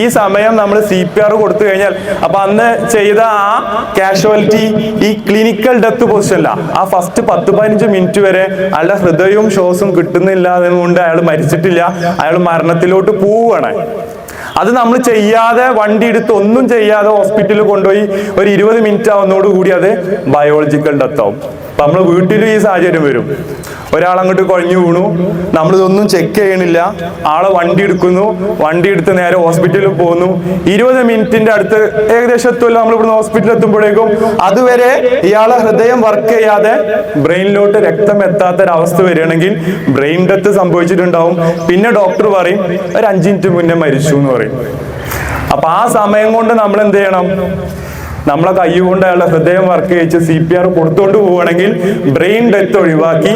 ഈ സമയം നമ്മൾ CPR കൊടുത്തു കഴിഞ്ഞാൽ, അപ്പൊ അന്ന് ചെയ്ത ആ കാഷ്വാലിറ്റി ഈ ക്ലിനിക്കൽ ഡെത്ത് പൊസിഷനില്ല. ആ ഫസ്റ്റ് 10-15 മിനിറ്റ് വരെ അയാളുടെ ഹൃദയവും ശ്വാസവും കിട്ടുന്നില്ല, അതുകൊണ്ട് അയാൾ മരിച്ചിട്ടില്ല, അയാൾ മരണത്തിലോട്ട് പോവുകയാണ്. അത് നമ്മൾ ചെയ്യാതെ, വണ്ടി എടുത്ത് ഒന്നും ചെയ്യാതെ ഹോസ്പിറ്റലിൽ കൊണ്ടുപോയി ഒരു 20 മിനിറ്റ് ആവുന്നതോടുകൂടി അത് ബയോളജിക്കൽ ഡെത്ത് ആവും. അപ്പൊ നമ്മൾ വീട്ടിലും ഈ സാഹചര്യം വരും. ഒരാൾ അങ്ങോട്ട് കുഴഞ്ഞു വീണു, നമ്മളിതൊന്നും ചെക്ക് ചെയ്യണില്ല, ആളെ വണ്ടി എടുക്കുന്നു, വണ്ടി എടുത്ത് നേരെ ഹോസ്പിറ്റലിൽ പോകുന്നു. 20 മിനിറ്റിന്റെ അടുത്ത് ഏകദേശം എത്തുമല്ലോ നമ്മൾ ഇവിടുന്ന് ഹോസ്പിറ്റലിൽ എത്തുമ്പോഴേക്കും. അതുവരെ ഇയാളെ ഹൃദയം വർക്ക് ചെയ്യാതെ ബ്രെയിനിലോട്ട് രക്തം എത്താത്തൊരവസ്ഥ വരികയാണെങ്കിൽ ബ്രെയിൻ ഡെത്ത് സംഭവിച്ചിട്ടുണ്ടാവും. പിന്നെ ഡോക്ടർ പറയും ഒരു 5 മിനിറ്റ് മുന്നേ മരിച്ചു എന്ന് പറയും. അപ്പൊ ആ സമയം കൊണ്ട് നമ്മൾ എന്ത് ചെയ്യണം? നമ്മളെ കൈ കൊണ്ട് അയാളുടെ ഹൃദയം വർക്ക് ചെയ്യിച്ച് CPR കൊടുത്തോണ്ട് പോവുകയാണെങ്കിൽ ബ്രെയിൻ ഡെത്ത് ഒഴിവാക്കി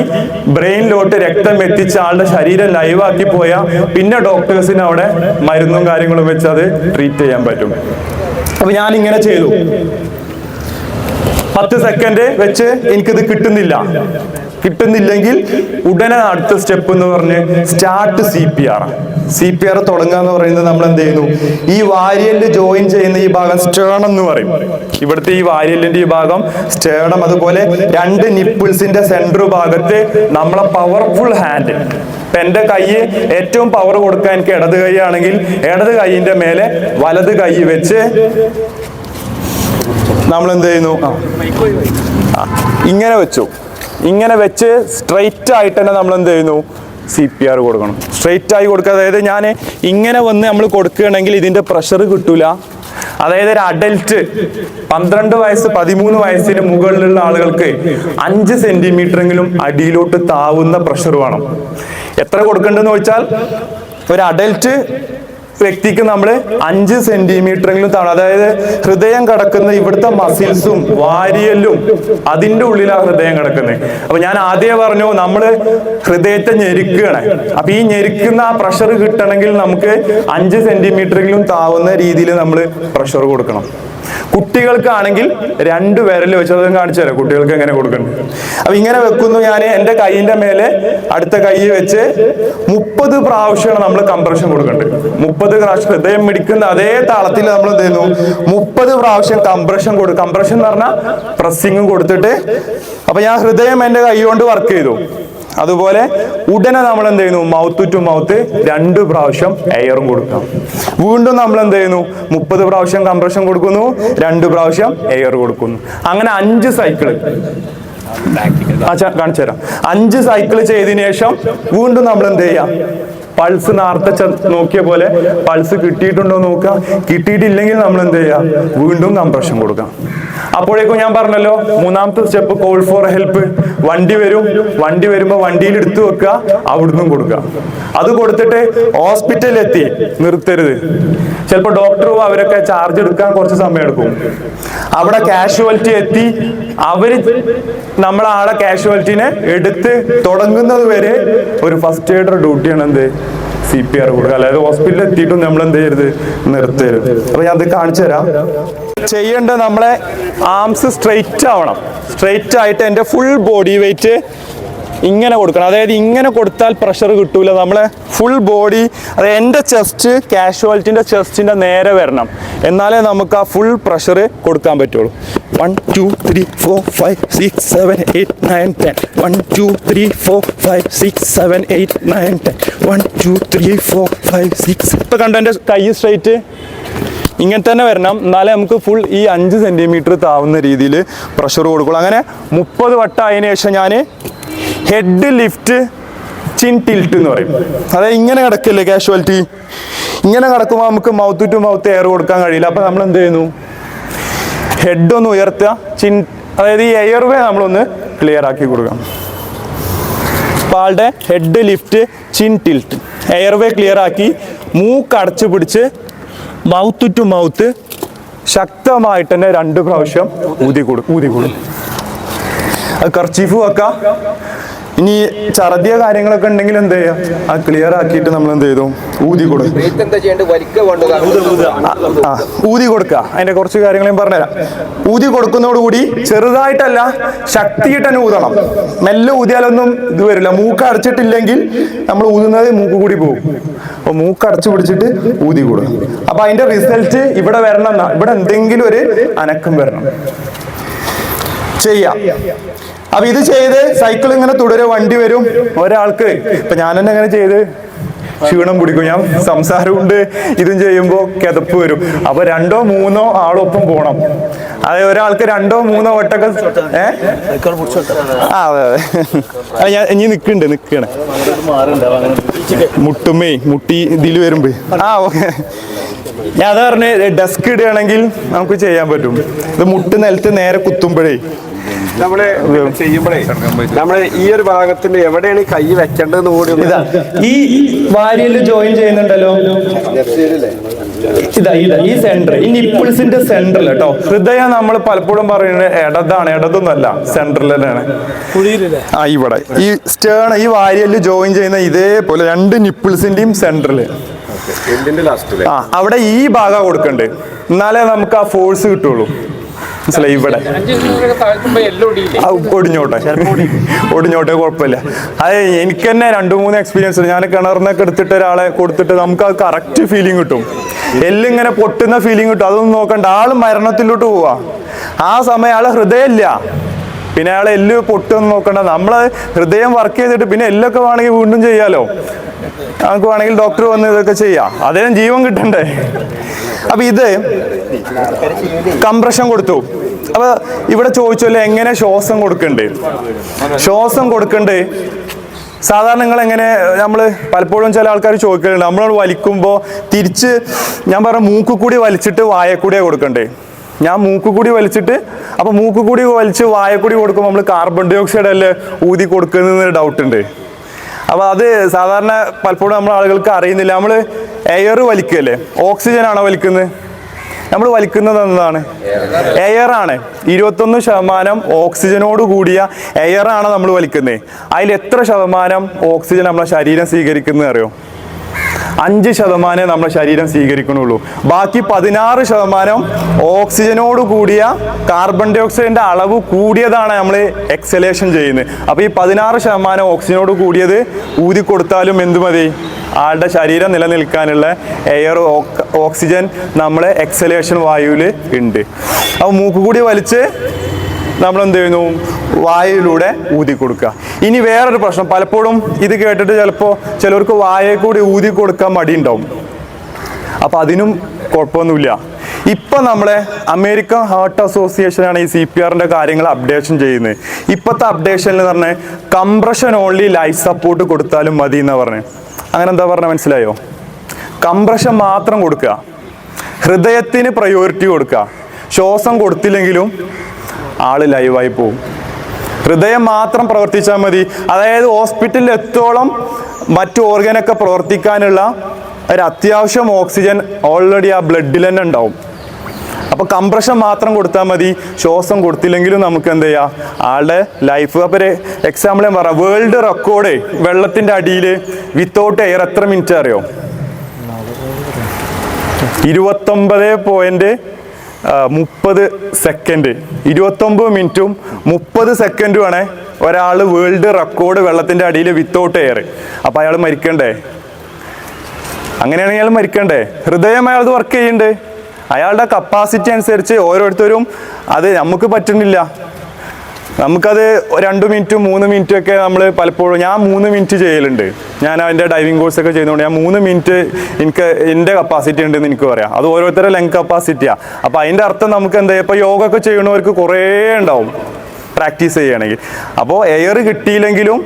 ബ്രെയിനിലോട്ട് രക്തം എത്തിച്ച് ആളുടെ ശരീരം ലൈവാക്കി പോയാൽ പിന്നെ ഡോക്ടേഴ്സിന് അവിടെ മരുന്നും കാര്യങ്ങളും വെച്ച് അത് ട്രീറ്റ് ചെയ്യാൻ പറ്റും. അപ്പൊ ഞാൻ ഇങ്ങനെ ചെയ്തു. 10 സെക്കൻഡ് വെച്ച് എനിക്കിത് കിട്ടുന്നില്ലെങ്കിൽ ഉടനെ അടുത്ത സ്റ്റെപ്പ് എന്ന് പറഞ്ഞ് സ്റ്റാർട്ട് CPR തുടങ്ങുക എന്ന് പറയുന്നത് നമ്മൾ എന്ത് ചെയ്യുന്നു? ഈ വാരിയലിൽ ജോയിൻ ചെയ്യുന്ന ഈ ഭാഗം സ്റ്റേണം എന്ന് പറയും. ഇവിടുത്തെ ഈ വാരിയലിന്റെ ഈ ഭാഗം സ്റ്റേണം, അതുപോലെ 2 നിപ്പിൾസിന്റെ സെൻട്രൽ ഭാഗത്ത് നമ്മളെ പവർഫുൾ ഹാൻഡ്. ഇപ്പൊ എന്റെ കൈ ഏറ്റവും പവർ കൊടുക്കാൻ എനിക്ക് ഇടത് കൈ ആണെങ്കിൽ ഇടത് കൈയിന്റെ മേലെ വലത് കൈ വെച്ച് നമ്മൾ എന്ത് ചെയ്യുന്നു? ഇങ്ങനെ വെച്ച് സ്ട്രെയിറ്റ് ആയിട്ട് തന്നെ നമ്മൾ എന്ത് ചെയ്യുന്നു? CPR കൊടുക്കണം. സ്ട്രെയിറ്റ് ആയി കൊടുക്കുക. അതായത് ഞാൻ ഇങ്ങനെ വന്ന് നമ്മൾ കൊടുക്കുകയാണെങ്കിൽ ഇതിന്റെ പ്രഷർ കിട്ടൂല. അതായത് ഒരു അഡൽട്ട് 12 വയസ്സ് 13 വയസ്സിന് മുകളിലുള്ള ആളുകൾക്ക് 5 സെന്റിമീറ്ററെങ്കിലും അടിയിലോട്ട് താവുന്ന പ്രഷർ വേണം. എത്ര കൊടുക്കേണ്ടതെന്ന് ചോദിച്ചാൽ ഒരു അഡൽട്ട് വ്യക്തിക്ക് നമ്മൾ 5 സെന്റിമീറ്ററെങ്കിലും താഴെ, അതായത് ഹൃദയം കിടക്കുന്ന ഇവിടുത്തെ മസിൽസും വാരിയലും അതിന്റെ ഉള്ളിലാണ് ഹൃദയം കിടക്കുന്നത്. അപ്പൊ ഞാൻ ആദ്യമേ പറഞ്ഞു നമ്മള് ഹൃദയത്തെ ഞെരുക്കുകയാണ്. അപ്പൊ ഈ ഞെരുക്കുന്ന ആ പ്രഷർ കിട്ടണമെങ്കിൽ നമുക്ക് 5 സെന്റിമീറ്ററെങ്കിലും താവുന്ന രീതിയിൽ നമ്മൾ പ്രഷർ കൊടുക്കണം. കുട്ടികൾക്കാണെങ്കിൽ 2 വിരൽ വെച്ച് അതും കാണിച്ചു തരാം കുട്ടികൾക്ക് എങ്ങനെ കൊടുക്കണം. അപ്പൊ ഇങ്ങനെ വെക്കുന്നു. ഞാൻ എൻ്റെ കൈയിന്റെ മേലെ അടുത്ത കൈ വെച്ച് 30 പ്രാവശ്യമാണ് നമ്മൾ കംപ്രഷൻ കൊടുക്കേണ്ടത്. 30 പ്രാവശ്യം ഹൃദയം മിടിക്കുന്ന അതേ താളത്തിൽ നമ്മൾ എന്ത് ചെയ്യുന്നു? 30 പ്രാവശ്യം കംപ്രഷൻ എന്ന് പറഞ്ഞാൽ പ്രസ്സിങ്ങും കൊടുത്തിട്ട്, അപ്പൊ ഞാൻ ഹൃദയം എൻ്റെ കൈ കൊണ്ട് വർക്ക് ചെയ്തു. അതുപോലെ ഉടനെ നമ്മൾ എന്ത് ചെയ്യുന്നു? മൗത്ത് ടു മൗത്ത് 2 പ്രാവശ്യം എയറും കൊടുക്കാം. വീണ്ടും നമ്മൾ എന്ത് ചെയ്യുന്നു? 30 പ്രാവശ്യം കംപ്രഷൻ കൊടുക്കുന്നു, 2 പ്രാവശ്യം എയർ കൊടുക്കുന്നു. അങ്ങനെ 5 സൈക്കിള് കാണിച്ചു തരാം. 5 സൈക്കിൾ ചെയ്തതിനു ശേഷം വീണ്ടും നമ്മൾ എന്ത് ചെയ്യാം? പൾസ് നേരത്തെ നോക്കിയ പോലെ പൾസ് കിട്ടിയിട്ടുണ്ടോ നോക്കുക. കിട്ടിയിട്ടില്ലെങ്കിൽ നമ്മൾ എന്ത് ചെയ്യാം? വീണ്ടും കംപ്രഷൻ കൊടുക്കാം. അപ്പോഴേക്കും ഞാൻ പറഞ്ഞല്ലോ, 3ാമത്തെ സ്റ്റെപ്പ് കോൾ ഫോർ ഹെൽപ്പ്. വണ്ടി വരുമ്പോൾ വണ്ടിയിൽ എടുത്തു വെക്കുക, അവിടുന്ന് കൊടുക്കുക. അത് കൊടുത്തിട്ട് ഹോസ്പിറ്റലിൽ എത്തി നിർത്തരുത്. ചിലപ്പോൾ ഡോക്ടറും അവരൊക്കെ ചാർജ് എടുക്കാൻ കുറച്ച് സമയം എടുക്കും. അവിടെ കാഷ്വാലിറ്റി എത്തി നമ്മളാളെ കാഷ്വാലിറ്റിനെ എടുത്ത് തുടങ്ങുന്നത് വരെ ഒരു ഫസ്റ്റ് എയ്ഡർ ഡ്യൂട്ടിയാണ് എന്ത്? CPR കൊടുക്കുക. അതായത് ഹോസ്പിറ്റലിൽ എത്തിയിട്ടും നമ്മൾ എന്ത് ചെയ്യരുത്? നിർത്തരുത്. അപ്പൊ ഞാൻ അത് കാണിച്ചു തരാം. ചെയ്യേണ്ട നമ്മളെ ആംസ് സ്ട്രെയിറ്റ് ആവണം. സ്ട്രെയിറ്റ് ആയിട്ട് എൻ്റെ ഫുൾ ബോഡി വെയിറ്റ് ഇങ്ങനെ കൊടുക്കണം. അതായത് ഇങ്ങനെ കൊടുത്താൽ പ്രഷർ കിട്ടൂല. നമ്മളെ ഫുൾ ബോഡി, അതായത് എൻ്റെ ചെസ്റ്റ് കാഷ്വാലിറ്റിൻ്റെ ചെസ്റ്റിൻ്റെ നേരെ വരണം. എന്നാലേ നമുക്ക് ആ ഫുൾ പ്രഷർ കൊടുക്കാൻ പറ്റുള്ളൂ. 1 2 3 4 5 6 7 8 9 10 1 2 3 4 5 6 7 8 9 10 1 2 3 4 5 6. ഇപ്പൊ കണ്ടോ എൻ്റെ കൈ സ്ട്രൈറ്റ് ഇങ്ങനെ തന്നെ വരണം. എന്നാലേ നമുക്ക് ഫുൾ ഈ 5 സെന്റിമീറ്റർ താവുന്ന രീതിയിൽ പ്രഷർ കൊടുക്കുള്ളൂ. അങ്ങനെ 30 വട്ടം ആയതിനു ശേഷം ഞാൻ ഹെഡ് ലിഫ്റ്റ് ചിൻ ടിൽറ്റ് എന്ന് പറയും. അതായത് ഇങ്ങനെ കിടക്കില്ലേ കാഷ്വാലിറ്റി, ഇങ്ങനെ കിടക്കുമ്പോൾ നമുക്ക് മൗത്ത് ടു മൗത്ത് എയർ കൊടുക്കാൻ കഴിയില്ല. അപ്പോൾ നമ്മൾ എന്ത് ചെയ്യുന്നു, ഹെഡ് ഒന്ന് ഉയർത്തുക, അതായത് ഈ എയർവേ നമ്മളൊന്ന് ക്ലിയർ ആക്കി കൊടുക്കാം. അപ്പോൾ ആളുടെ head lift, chin tilt, airway clear ആക്കി മൂക്ക് അടച്ചു പിടിച്ച് മൗത്ത് ടു മൗത്ത് ശക്തമായിട്ട് തന്നെ 2 പ്രാവശ്യം ഊതി കൊടുക്കും. അത് കർച്ചീഫ് വെക്കാം. ഇനി ഛർദിയ കാര്യങ്ങളൊക്കെ ഉണ്ടെങ്കിൽ എന്ത് ചെയ്യാം, അത് ക്ലിയർ ആക്കിയിട്ട് നമ്മൾ എന്ത് ചെയ്തു, ഊതി കൊടുക്കുക. ഊതി കൊടുക്കുക. അതിന്റെ കുറച്ച് കാര്യങ്ങൾ ഞാൻ പറഞ്ഞുതരാം. ഊതി കൊടുക്കുന്നതോടുകൂടി ചെറുതായിട്ടല്ല, ശക്തിയിട്ട് തന്നെ ഊതണം. മെല്ലെ ഊതിയാലൊന്നും ഇത് വരില്ല. മൂക്ക് അടച്ചിട്ടില്ലെങ്കിൽ നമ്മൾ ഊതുന്നത് മൂക്ക് കൂടി പോകും. അപ്പൊ മൂക്ക് അടച്ചു പിടിച്ചിട്ട് ഊതി കൊടുക്കും. അപ്പൊ അതിന്റെ റിസൾട്ട് ഇവിടെ വരണം എന്നാ, ഇവിടെ എന്തെങ്കിലും ഒരു അനക്കം വരണം. ചെയ്യാം. അപ്പൊ ഇത് ചെയ്ത് സൈക്കിൾ ഇങ്ങനെ തുടരെ, വണ്ടി വരും. ഒരാൾക്ക് ഇപ്പൊ ഞാൻ തന്നെ അങ്ങനെ ചെയ്ത് ക്ഷീണം പിടിക്കും. ഞാൻ സംസാരമുണ്ട്, ഇതും ചെയ്യുമ്പോൾ കിതപ്പ് വരും. അപ്പൊ 2ഓ 3ഓ ആളൊപ്പം പോണം. അതെ, ഒരാൾക്ക് 2ഓ 3ഓ വട്ടൊക്കെ അതെ ഞാൻ ഇനി നിക്കണേ മുട്ടി ഇതിൽ വരുമ്പോ ഓക്കെ. ഞാൻ അത് പറഞ്ഞ് ഡെസ്ക് ഇടുകയാണെങ്കിൽ നമുക്ക് ചെയ്യാൻ പറ്റും. ഇത് മുട്ട് നിലത്ത് നേരെ കുത്തുമ്പോഴേ നമ്മള് ചെയ്യുമ്പോഴേ നമ്മള് ഈ ഒരു ഭാഗത്തിന്റെ എവിടെയാണ് കൈ വെക്കേണ്ടതെന്ന് കൂടി ഈ വാരിയല് ജോയിൻ ചെയ്യുന്നുണ്ടല്ലോ, ഈ സെന്റർ, ഈ നിപ്പിൾസിന്റെ സെന്ററിൽ കേട്ടോ. ഹൃദയം നമ്മൾ പലപ്പോഴും പറയുന്നത് ഇടതാണ്, ഇടതൊന്നല്ല, സെന്ററിൽ തന്നെയാണ്. ഇവിടെ ഈ സ്റ്റേൺ, ഈ വാരിയല് ജോയിൻ ചെയ്യുന്ന ഇതേപോലെ 2 നിപ്പിൾസിന്റെയും സെന്ററിൽ അവിടെ ഈ ഭാഗം കൊടുക്കണ്ടേ, എന്നാലേ നമുക്ക് ആ ഫോഴ്സ് കിട്ടുള്ളൂ. മനസ്സിലായി? ഇവിടെ ഒടിഞ്ഞോട്ടെ കുഴപ്പമില്ല. അത് എനിക്ക് തന്നെ 2-3 എക്സ്പീരിയൻസ്. ഞാൻ കിണറിനൊക്കെ എടുത്തിട്ട് ഒരാളെ കൊടുത്തിട്ട് നമുക്ക് അത് കറക്റ്റ് ഫീലിംഗ് കിട്ടും. എല്ലിങ്ങനെ പൊട്ടുന്ന ഫീലിംഗ് കിട്ടും. അതൊന്നും നോക്കണ്ട, ആള് മരണത്തിലോട്ട് പോവാ. ആ സമയം ആളെ ഹൃദയമില്ല, പിന്നെ അയാളെ എല്ല് പൊട്ടൊന്നും നോക്കണ്ട. നമ്മള് ഹൃദയം വർക്ക് ചെയ്തിട്ട് പിന്നെ എല്ലൊക്കെ വേണമെങ്കിൽ വീണ്ടും ചെയ്യാലോ. നമുക്ക് വേണമെങ്കിൽ ഡോക്ടർ വന്ന് ഇതൊക്കെ ചെയ്യാം. അദ്ദേഹം ജീവൻ കിട്ടണ്ടേ. അപ്പൊ ഇത് കംപ്രഷൻ കൊടുത്തു. അപ്പൊ ഇവിടെ ചോദിച്ചല്ലേ എങ്ങനെ ശ്വാസം കൊടുക്കണ്ടേ. ശ്വാസം കൊടുക്കണ്ടേ സാധാരണ നിങ്ങൾ എങ്ങനെ, നമ്മൾ പലപ്പോഴും ചില ആൾക്കാർ ചോദിക്കലുണ്ട്, നമ്മളോട് വലിക്കുമ്പോൾ തിരിച്ച് ഞാൻ പറഞ്ഞ മൂക്ക് കൂടി വലിച്ചിട്ട് വായക്കൂടിയാണ് കൊടുക്കണ്ടേ. ഞാൻ മൂക്ക് കൂടി വലിച്ചിട്ട്, അപ്പൊ മൂക്ക് കൂടി വലിച്ച് വായക്കൂടി കൊടുക്കുമ്പോൾ നമ്മൾ കാർബൺ ഡൈ ഓക്സൈഡ് അല്ലേ ഊതി കൊടുക്കുന്നതിന് ഡൗട്ട് ഉണ്ട്. അപ്പൊ അത് സാധാരണ പലപ്പോഴും നമ്മൾ ആളുകൾക്ക് അറിയുന്നില്ല. നമ്മൾ എയർ വലിക്കുകയല്ലേ, ഓക്സിജൻ ആണോ വലിക്കുന്നത്? നമ്മൾ വലിക്കുന്നത് എന്താണ്? എയർ ആണ്. 21% ഓക്സിജനോട് കൂടിയ എയർ ആണ് നമ്മൾ വലിക്കുന്നത്. അതിൽ എത്ര ശതമാനം ഓക്സിജൻ നമ്മളെ ശരീരം സ്വീകരിക്കുന്നത് അറിയോ? 5% നമ്മുടെ ശരീരം സ്വീകരിക്കണുള്ളൂ. ബാക്കി 16% ഓക്സിജനോട് കൂടിയ കാർബൺ ഡൈ ഓക്സൈഡിന്റെ അളവ് കൂടിയതാണ് നമ്മൾ എക്സലേഷൻ ചെയ്യുന്നത്. അപ്പൊ ഈ 16% ഓക്സിജനോട് കൂടിയത് ഊതി കൊടുത്താലും എന്ത് മതി? ആളുടെ ശരീരം നിലനിൽക്കാനുള്ള എയർ, ഓക്സിജൻ നമ്മളെ എക്സലേഷൻ വായുവിൽ ഉണ്ട്. അപ്പൊ മൂക്ക് കൂടി വലിച്ച് നമ്മൾ എന്ത് ചെയ്യുന്നു? വായയിലൂടെ ഊതി കൊടുക്കുക. ഇനി വേറൊരു പ്രശ്നം, പലപ്പോഴും ഇത് കേട്ടിട്ട് ചിലപ്പോൾ ചിലർക്ക് വായയെ കൂടി ഊതി കൊടുക്കാൻ മടിയുണ്ടാവും. അപ്പൊ അതിനും കുഴപ്പമൊന്നുമില്ല. ഇപ്പൊ നമ്മളെ അമേരിക്കൻ ഹാർട്ട് അസോസിയേഷനാണ് ഈ CPRന്റെ കാര്യങ്ങൾ അപ്ഡേഷൻ ചെയ്യുന്നത്. ഇപ്പോഴത്തെ അപ്ഡേഷനിൽ പറഞ്ഞാൽ കംപ്രഷൻ ഓൺലി ലൈഫ് സപ്പോർട്ട് കൊടുത്താലും മതി എന്നാ പറഞ്ഞത്. അങ്ങനെ എന്താ പറഞ്ഞ മനസ്സിലായോ? കംപ്രഷൻ മാത്രം കൊടുക്കുക, ഹൃദയത്തിന് പ്രയോറിറ്റി കൊടുക്കുക. ശ്വാസം കൊടുത്തില്ലെങ്കിലും ആള് ലൈവായി പോകും. ഹൃദയം മാത്രം പ്രവർത്തിച്ചാൽ മതി. അതായത് ഹോസ്പിറ്റലിൽ എത്തോളം മറ്റു ഓർഗനൊക്കെ പ്രവർത്തിക്കാനുള്ള ഒരു അത്യാവശ്യം ഓക്സിജൻ ഓൾറെഡി ആ ബ്ലഡിൽ തന്നെ ഉണ്ടാവും. അപ്പൊ കംപ്രഷൻ മാത്രം കൊടുത്താൽ മതി, ശ്വാസം കൊടുത്തില്ലെങ്കിലും നമുക്ക് എന്ത് ചെയ്യാം, ആളുടെ ലൈഫ്. അപ്പൊ ഒരു എക്സാമ്പിൾ ഞാൻ പറയാം. വേൾഡ് റെക്കോർഡ് വെള്ളത്തിന്റെ അടിയിൽ വിത്തൗട്ട് എയർ എത്ര മിനിറ്റ് അറിയോ? 29.30 സെക്കൻഡ്. 29 മിനിറ്റും 30 സെക്കൻഡുമാണ് ഒരാൾ വേൾഡ് റെക്കോർഡ് വെള്ളത്തിന്റെ അടിയിൽ വിത്തൗട്ട് എയർ. അപ്പൊ അയാൾ മരിക്കണ്ടേ? അങ്ങനെയാണെങ്കിൽ അയാൾ മരിക്കണ്ടേ? ഹൃദയം അയാളത് വർക്ക് ചെയ്യുന്നുണ്ട്. അയാളുടെ കപ്പാസിറ്റി അനുസരിച്ച് ഓരോരുത്തരും, അത് നമുക്ക് പറ്റുന്നില്ല. നമുക്കത് 2 മിനിറ്റും 3 മിനിറ്റും ഒക്കെ നമ്മൾ പലപ്പോഴും, ഞാൻ 3 മിനിറ്റ് ചെയ്യലുണ്ട്. ഞാൻ അതിൻ്റെ ഡൈവിംഗ് കോഴ്സൊക്കെ ചെയ്യുന്നതുകൊണ്ട് ഞാൻ 3 മിനിറ്റ് എനിക്ക് എൻ്റെ കപ്പാസിറ്റി ഉണ്ടെന്ന് എനിക്ക് പറയാം. അത് ഓരോരുത്തരുടെ ലെങ് കപ്പാസിറ്റിയാണ്. അപ്പോൾ അതിൻ്റെ അർത്ഥം നമുക്ക് എന്താ, ഇപ്പോൾ യോഗ ഒക്കെ ചെയ്യണവർക്ക് കുറേ ഉണ്ടാവും പ്രാക്ടീസ് ചെയ്യുകയാണെങ്കിൽ. അപ്പോൾ എയർ കിട്ടിയില്ലെങ്കിലും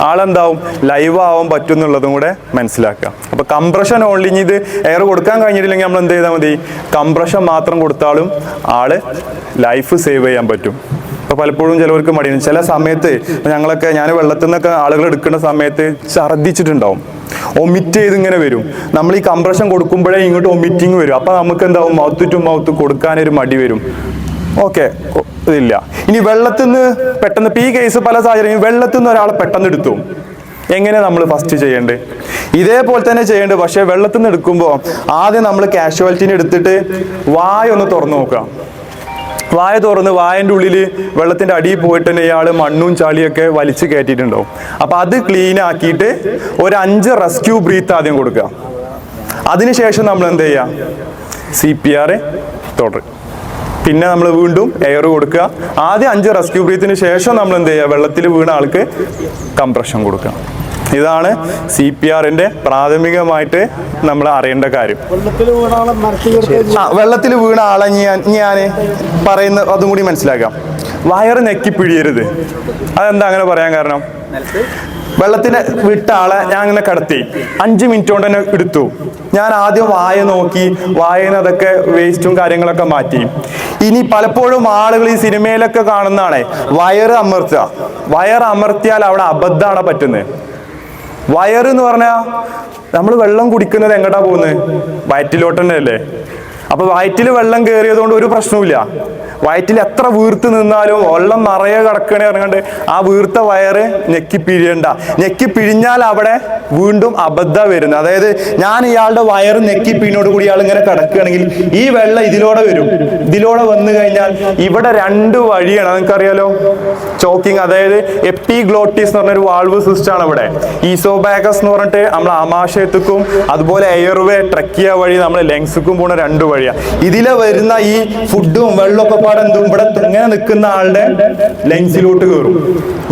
ആളെന്താവും ലൈവ് ആവാൻ പറ്റും എന്നുള്ളതും കൂടെ മനസ്സിലാക്കുക. അപ്പോൾ കംപ്രഷൻ ഓൺലി, ഇത് എയർ കൊടുക്കാൻ കഴിഞ്ഞിട്ടില്ലെങ്കിൽ നമ്മൾ എന്ത് ചെയ്താൽ മതി, കംപ്രഷൻ മാത്രം കൊടുത്താലും ആള് ലൈഫ് സേവ് ചെയ്യാൻ പറ്റും. ഇപ്പോൾ പലപ്പോഴും ചിലവർക്ക് മടിയാണ്. ചില സമയത്ത് ഞങ്ങളൊക്കെ, ഞാൻ വെള്ളത്തിൽ നിന്നൊക്കെ ആളുകൾ എടുക്കുന്ന സമയത്ത് ഛർദ്ദിച്ചിട്ടുണ്ടാവും, ഒമിറ്റ് ചെയ്ത് ഇങ്ങനെ വരും. നമ്മൾ ഈ കംപ്രഷൻ കൊടുക്കുമ്പോഴേ ഇങ്ങോട്ട് ഒമിറ്റിങ് വരും. അപ്പോൾ നമുക്ക് എന്താവും, മൗത്ത് ടു മൗത്ത് കൊടുക്കാനൊരു മടി വരും. ഓക്കെ, ഇതില്ല. ഇനി വെള്ളത്തിൽ നിന്ന് പെട്ടെന്ന്, ഇപ്പം ഈ കേസ് പല സാഹചര്യം വെള്ളത്തിൽ നിന്ന് ഒരാളെ പെട്ടെന്ന് എടുത്തു, എങ്ങനെ നമ്മൾ ഫസ്റ്റ് ചെയ്യേണ്ടത്? ഇതേപോലെ തന്നെ ചെയ്യേണ്ടത്. പക്ഷേ വെള്ളത്തിൽ നിന്ന് എടുക്കുമ്പോൾ ആദ്യം നമ്മൾ കാഷ്വാലിറ്റിനെ എടുത്തിട്ട് വായ ഒന്ന് തുറന്നു നോക്കുക. വായ തുറന്ന് വായൻ്റെ ഉള്ളിൽ വെള്ളത്തിൻ്റെ അടിയിൽ പോയിട്ട് തന്നെ ഇയാൾ മണ്ണും ചളിയൊക്കെ വലിച്ചു കയറ്റിയിട്ടുണ്ടാവും. അപ്പം അത് ക്ലീൻ ആക്കിയിട്ട് ഒരു 5 റെസ്ക്യൂ ബ്രീത്ത് ആദ്യം കൊടുക്കുക. അതിനുശേഷം നമ്മൾ എന്ത് ചെയ്യുക, CPR തുടരും. പിന്നെ നമ്മൾ വീണ്ടും എയർ കൊടുക്കുക. ആദ്യം 5 റെസ്ക്യൂ ബ്രീത്തിന് ശേഷം നമ്മൾ എന്ത് ചെയ്യുക, വെള്ളത്തിൽ വീണ ആൾക്ക് കംപ്രഷൻ കൊടുക്കുക. ഇതാണ് CPRന്റെ പ്രാഥമികമായിട്ട് നമ്മൾ അറിയേണ്ട കാര്യം. വെള്ളത്തിൽ വീണ ആളെ ഞാൻ പറയുന്ന അതും കൂടി മനസ്സിലാക്കാം. വയറ് നെക്കി പിഴിയരുത്. അതെന്താ അങ്ങനെ പറയാൻ കാരണം, വെള്ളത്തിന് വിട്ട ആളെ ഞാൻ അങ്ങനെ കടത്തി 5 മിനിറ്റ് കൊണ്ട് തന്നെ എടുത്തു. ഞാൻ ആദ്യം വായ നോക്കി, വായന്ന് അതൊക്കെ വേസ്റ്റും കാര്യങ്ങളൊക്കെ മാറ്റി. ഇനി പലപ്പോഴും ആളുകൾ ഈ സിനിമയിലൊക്കെ കാണുന്നതാണ് വയറ് അമർത്തുക. വയറ് അമർത്തിയാൽ അവിടെ അബദ്ധമാണ് പറ്റുന്നത്. വയറ് എന്ന് പറഞ്ഞാൽ നമ്മൾ വെള്ളം കുടിക്കുന്നത് എങ്ങോട്ടാ പോകുന്നത്, വയറ്റിലോട്ട് തന്നെ അല്ലേ. അപ്പൊ വയറ്റിൽ വെള്ളം കയറിയത് കൊണ്ട് ഒരു പ്രശ്നവുമില്ല. വയറ്റിൽ എത്ര വീർത്ത് നിന്നാലും വെള്ളം നിറയെ കിടക്കണേ ഇറങ്ങണ്ട് ആ വീർത്ത വയറ് ഞെക്കി പിഴിയണ്ട. ഞെക്കി പിഴിഞ്ഞാൽ അവിടെ വീണ്ടും അബദ്ധ വരുന്നത്. അതായത് ഞാൻ ഇയാളുടെ വയറ് ഞെക്കി പിഴിഞ്ഞോട് കൂടി ഇയാൾ ഇങ്ങനെ കിടക്കുകയാണെങ്കിൽ ഈ വെള്ളം ഇതിലൂടെ വരും. ഇതിലൂടെ വന്നു കഴിഞ്ഞാൽ ഇവിടെ 2 വഴിയാണ്, നിങ്ങൾക്കറിയാലോ, ചോക്കിങ്. അതായത് എപ്പിഗ്ലോട്ടിസ് എന്ന് പറഞ്ഞൊരു വാൾവ് സിസ്റ്റം ആണ് ഇവിടെ. ഈസോബാഗസ് എന്ന് പറഞ്ഞിട്ട് നമ്മൾ ആമാശയത്തിക്കും അതുപോലെ എയർവേ ട്രക്കിയ വഴി നമ്മൾ ലങ്സിക്കും പോണ 2 വഴിയാണ്. ഇതിലെ വരുന്ന ഈ ഫുഡും വെള്ളമൊക്കെ എന്തും ഇവിടെ ഇങ്ങനെ നിൽക്കുന്ന ആളുടെ ലങ്സിലോട്ട് കയറും.